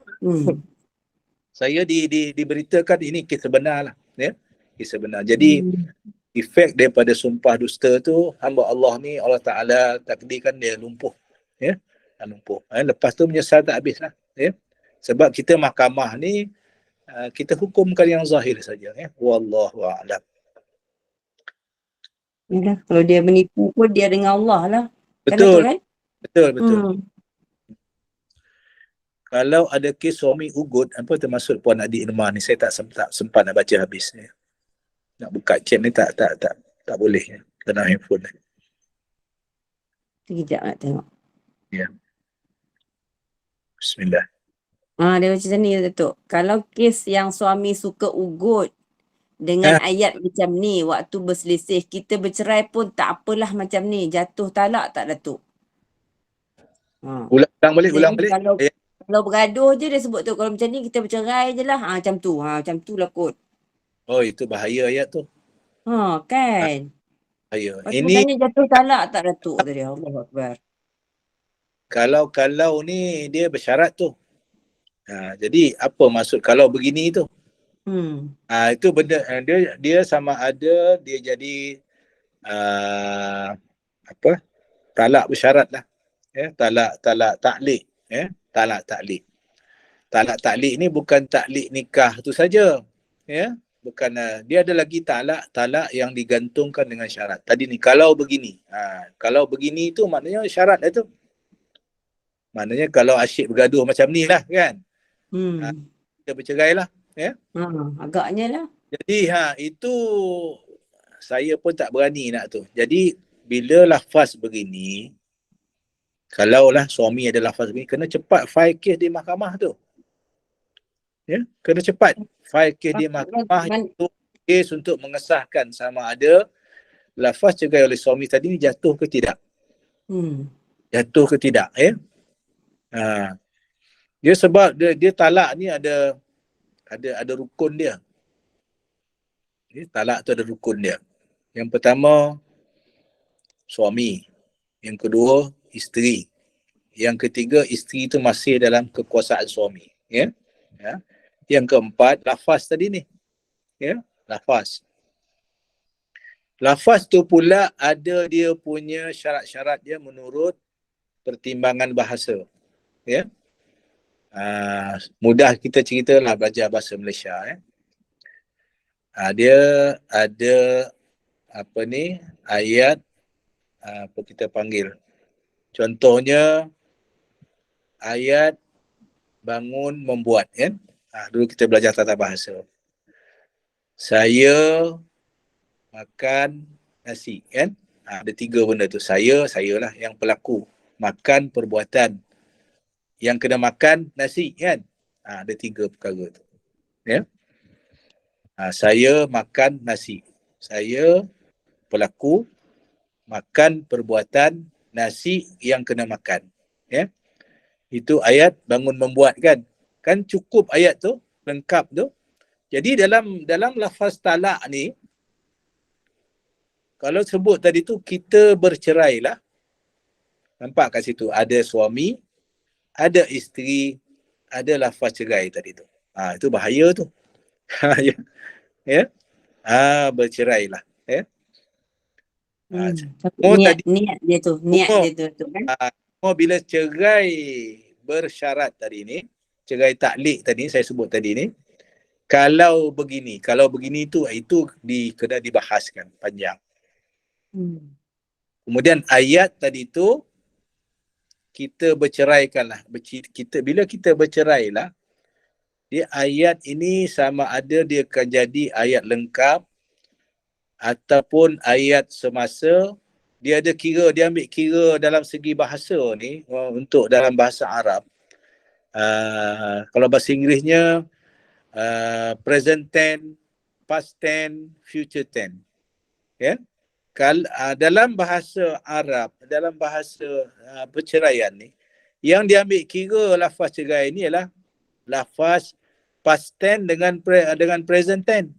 Saya diberitakan ini kisah benar lah. Kisah benar. Jadi efek daripada sumpah dusta tu, hamba Allah ni Allah Ta'ala takdirkan dia lumpuh. Ya, lumpuh. Lepas tu menyesal tak habis lah. Ya. Sebab kita mahkamah ni, kita hukumkan yang zahir saja. Ya. Wallahu a'lam. Yalah, kalau dia menipu pun dia dengan Allah lah. Kan Betul, Datuk kan? betul, betul. Hmm. Kalau ada kes suami ugut, apa termasuk Puan Adi Irma ni, saya tak sempat nak baca habis. Ya. Nak buka chat ni tak boleh. Ya. Kena handphone. Sekejap nak tengok. Ya. Bismillah. Dia macam ni Datuk. Kalau kes yang suami suka ugut dengan ayat macam ni, waktu berselisih, kita bercerai pun tak apalah macam ni. Jatuh talak tak Datuk? Ulang balik. Kalau bergaduh je dia sebut tu. Kalau macam ni kita bercerai je lah. Macam tu. Macam tu lah kot. Oh, itu bahaya ayat tu. Kan? Bahaya. Lepas tu Ini tanya jatuh talak tak Datuk tadi? Allahuakbar. kalau ni dia bersyarat tu. Jadi apa maksud kalau begini tu? Itu benda dia sama ada dia jadi talak bersyarat lah. Ya, talak taklik. Ya, talak taklik. Talak taklik ni bukan taklik nikah tu saja. Ya, bukan dia ada lagi talak yang digantungkan dengan syarat. Tadi ni kalau begini. Kalau begini tu maknanya syarat lah tu. Maknanya kalau asyik bergaduh macam ni lah kan. Kita bercerai lah. Ya. Agaknya lah. Jadi itu saya pun tak berani nak tu. Jadi bila lafaz begini, kalaulah suami ada lafaz begini, kena cepat file kes di mahkamah tu. Ya, kena cepat file kes di mahkamah untuk kes untuk mengesahkan sama ada lafaz cerai oleh suami tadi ni jatuh ke tidak. Jatuh ke tidak, ya. Dia sebab dia talak ni ada rukun dia. Talak tu ada rukun dia. Yang pertama suami, yang kedua isteri, yang ketiga isteri tu masih dalam kekuasaan suami, ya. Yang keempat lafaz tadi ni, ya, lafaz tu pula ada dia punya syarat-syarat dia menurut pertimbangan bahasa, ya. Mudah kita ceritalah belajar bahasa Malaysia, ya. Dia ada ayat apa kita panggil, contohnya ayat bangun membuat, kan. Dulu kita belajar tata bahasa. Saya makan nasi, kan. Ada 3 benda tu. Sayalah yang pelaku. Makan perbuatan. Yang kena makan nasi, kan. Ada 3 perkara tu. Ya. Saya makan nasi. Saya pelaku, makan perbuatan, nasi yang kena makan. Ya. Itu ayat bangun membuat, kan. Kan cukup ayat tu, lengkap tu. Jadi dalam lafaz talak ni, kalau sebut tadi tu kita bercerai lah. Nampak kat situ ada suami, ada isteri, ada lafaz cerai tadi tu. Itu bahaya tu. Ya. Bercerai lah. Ya. Niat dia tu kan. Bila cerai bersyarat tadi ni, cerai taklik tadi saya sebut tadi ni, kalau begini tu itu kena dibahaskan panjang. Kemudian ayat tadi tu kita berceraikanlah. Bila kita bercerailah, dia ayat ini sama ada dia akan jadi ayat lengkap ataupun ayat semasa. Dia ambil kira dalam segi bahasa ni, untuk dalam bahasa Arab. Kalau bahasa Inggerisnya present tense, past tense, future tense. Ya. Dalam bahasa Arab, dalam bahasa perceraian ni, yang diambil kira lafaz cerai ni ialah lafaz past tense dengan present tense.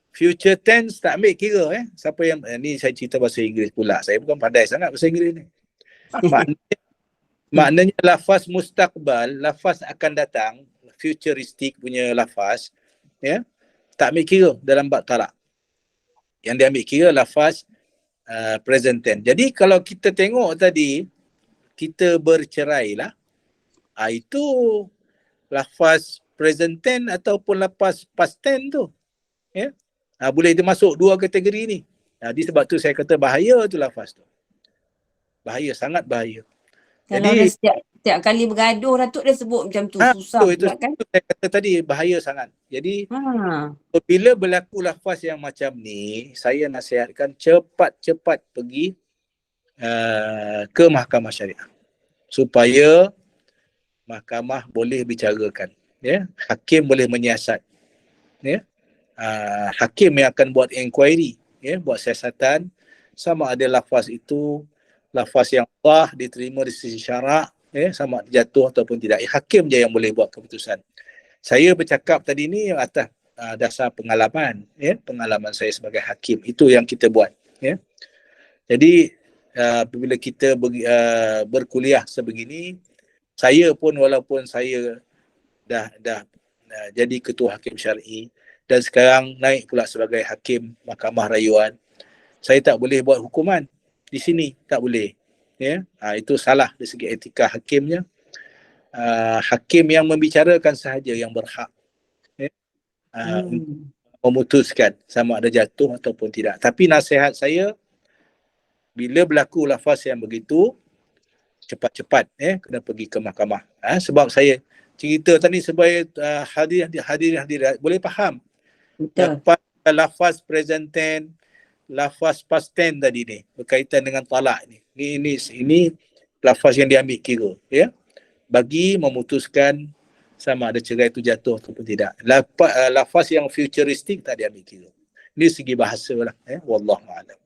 Future tense tak ambil kira. Siapa yang ni saya cerita bahasa Inggeris pula. Saya bukan pandai sangat bahasa Inggeris ni. Maknanya lafaz mustaqbal, lafaz akan datang, futuristik punya lafaz, ya, tak ambil kira dalam bab talak. Yang diambil kira lafaz present tense. Jadi kalau kita tengok tadi, kita bercerai lah, itu lafaz present tense ataupun lafaz past tense tu. Ya? Boleh dia masuk dua kategori ni. Jadi sebab tu saya kata bahaya tu lafaz tu. Bahaya, sangat bahaya. Kalau Jadi, dah setiap kali bergaduh Datuk dia sebut macam tu, susah itu pula kan. saya kata tadi, bahaya sangat. Jadi Ha. apabila berlaku lafaz yang macam ni, saya nasihatkan cepat-cepat pergi ke mahkamah syariah supaya mahkamah boleh bicarakan, ya. Hakim boleh menyiasat, ya. Hakim yang akan buat inquiry, ya, buat siasatan sama ada lafaz itu lafaz yang sah diterima di sisi syarak, ya, sama jatuh ataupun tidak. Hakim je yang boleh buat keputusan. Saya bercakap tadi ni atas dasar pengalaman, ya, pengalaman saya sebagai hakim. Itu yang kita buat, ya. Jadi apabila kita berkuliah sebegini, saya pun walaupun saya dah jadi ketua hakim syar'i dan sekarang naik pula sebagai hakim mahkamah rayuan, saya tak boleh buat hukuman di sini, tak boleh, ya. Itu salah dari segi etika hakimnya. Hakim yang membicarakan sahaja yang berhak, ya, memutuskan sama ada jatuh ataupun tidak. Tapi nasihat saya, bila berlaku lafaz yang begitu, cepat-cepat, kena pergi ke mahkamah. Sebab saya cerita tadi supaya hadirin boleh faham. Betul. Lafaz present tense, lafaz past tense tadi ni berkaitan dengan talak ni. Ini lafaz yang diambil kira, ya, bagi memutuskan sama ada cerai itu jatuh ataupun tidak. Lafaz yang futuristik tak diambil kira. Ini segi bahasa lah, wallahu a'lam.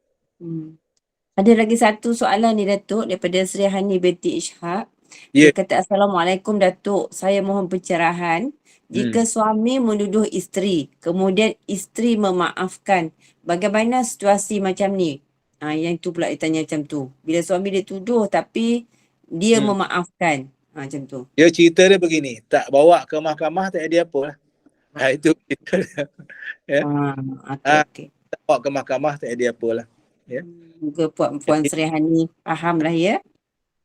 Ada lagi satu soalan ni Datuk daripada Sri Hani binti Ishak. Ya. Dia kata, Assalamualaikum Datuk, saya mohon pencerahan. Jika suami menuduh isteri, kemudian isteri memaafkan, bagaimana situasi macam ni? Yang tu pula dia tanya macam tu. Bila suami dia tuduh tapi dia memaafkan. Macam tu. Dia cerita dia begini, tak bawa ke mahkamah tak ada apa lah. Itu cerita dia. Ya. Okay. Tak bawa ke mahkamah tak ada apa lah. Ya. Moga Puan Sri Hani faham lah ya.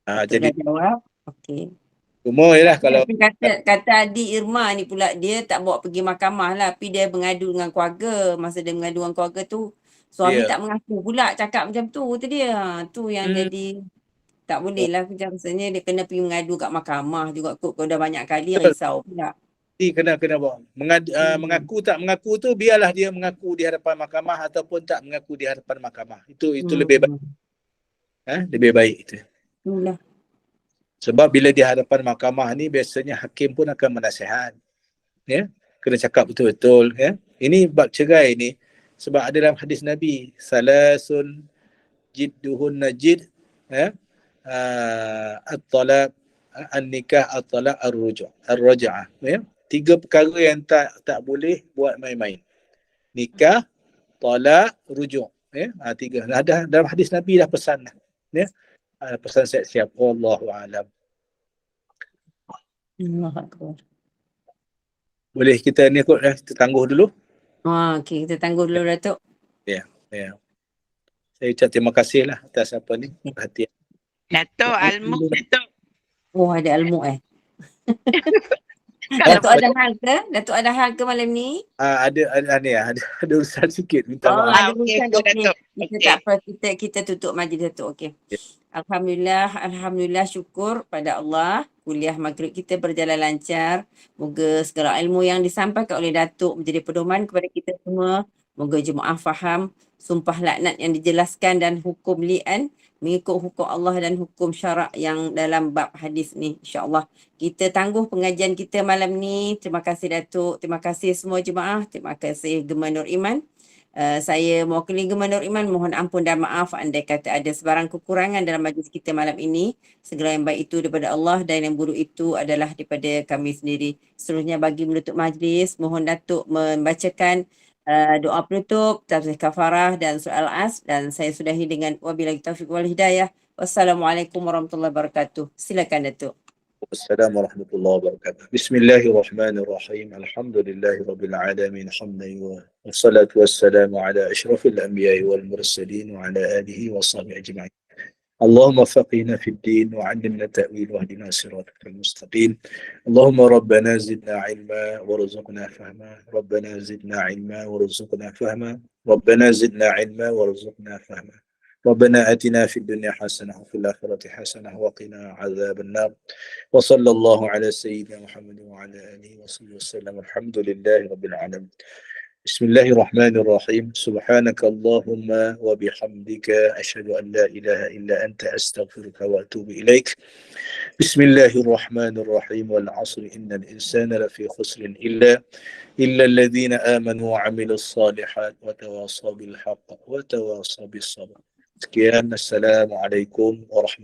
Jadi dah jawab. Okey. Cuma ialah kalau kata adik Irma ni pula, dia tak bawa pergi mahkamah lah, tapi dia mengadu dengan keluarga. Masa dia mengadu dengan keluarga tu, suami tak mengaku pula, cakap macam tu dia. Tu yang jadi tak boleh lah. Macam rasanya dia kena pergi mengadu kat mahkamah juga kot. Kalau dah banyak kali risau pula. kena bawa. Mengaku tak mengaku tu biarlah dia mengaku di hadapan mahkamah ataupun tak mengaku di hadapan mahkamah. Itu lebih baik. Lebih baik itu. Itulah. Sebab bila di hadapan mahkamah ni biasanya hakim pun akan menasihat. Ya, kena cakap betul-betul, ya. Ini bab cerai ni sebab ada dalam hadis Nabi, salasun jidduhun najid, ya. At-talaq, an-nikah, at-talaq, ar-raj'ah, ya. 3 perkara yang tak boleh buat main-main. Nikah, talak, rujuk, ya. 3. Ada dalam hadis Nabi dah pesan dah, ya. Pesan siap-siap. Wallahu a'lam. Boleh kita ni kot dah, kita tangguh dulu. Okey, kita tangguh dulu Datuk. Ya. Saya ucap terima kasih lah atas apa ni, perhatian. Datuk Almu, Datuk. Oh, ada Almu Datuk ada hal ke? Datuk ada hal ke malam ni? Ada urusan sikit, minta maaf. Ada urusan. Kita tak apa, kita tutup majlis Datuk. Okey. Alhamdulillah, syukur pada Allah. Kuliah maghrib kita berjalan lancar. Moga segala ilmu yang disampaikan oleh Datuk menjadi pedoman kepada kita semua. Moga jemaah faham sumpah laknat yang dijelaskan dan hukum li'an mengikut hukum Allah dan hukum syarak yang dalam bab hadis ni. InsyaAllah kita tangguh pengajian kita malam ni. Terima kasih Datuk. Terima kasih semua jemaah. Terima kasih Gema Nur Iman. Saya mewakili Gema Nur Iman mohon ampun dan maaf andai kata ada sebarang kekurangan dalam majlis kita malam ini. Segala yang baik itu daripada Allah dan yang buruk itu adalah daripada kami sendiri. Seterusnya bagi menutup majlis, mohon Datuk membacakan doa penutup, tafsir kafarah dan surah Al-As, dan saya sudahi dengan wabillahi taufiq wal hidayah. Wassalamualaikum warahmatullahi wabarakatuh. Silakan Datuk. السلام ورحمة الله وبركاته. بسم الله الرحمن الرحيم. الحمد لله رب العالمين حمدا والصلاة والسلام على أشرف الأنبياء والمرسلين وعلى آله وصحبه أجمعين. اللهم فقهنا في الدين وعلمنا التأويل واهدنا صراطك المستقيم. اللهم ربنا زدنا علما وارزقنا فهما. ربنا زدنا علما وارزقنا فهما. ربنا زدنا علما وارزقنا فهما. ربنا آتنا في الدنيا حسنة وفي الآخرة حسنة وقنا عذاب النار. وصلى الله على سيدنا محمد وعلى آله وصحبه وسلم. الحمد لله رب العالمين. بسم الله الرحمن الرحيم. سبحانك اللهم وبحمدك أشهد أن لا إله إلا أنت أستغفرك وأتوب إليك. بسم الله الرحمن الرحيم. والعصر إن الإنسان لفي خسر إلا الذين آمنوا وعملوا الصالحات وتواصوا بالحق وتواصوا بالصبر. Sekian, Assalamualaikum warahmatullahi wabarakatuh.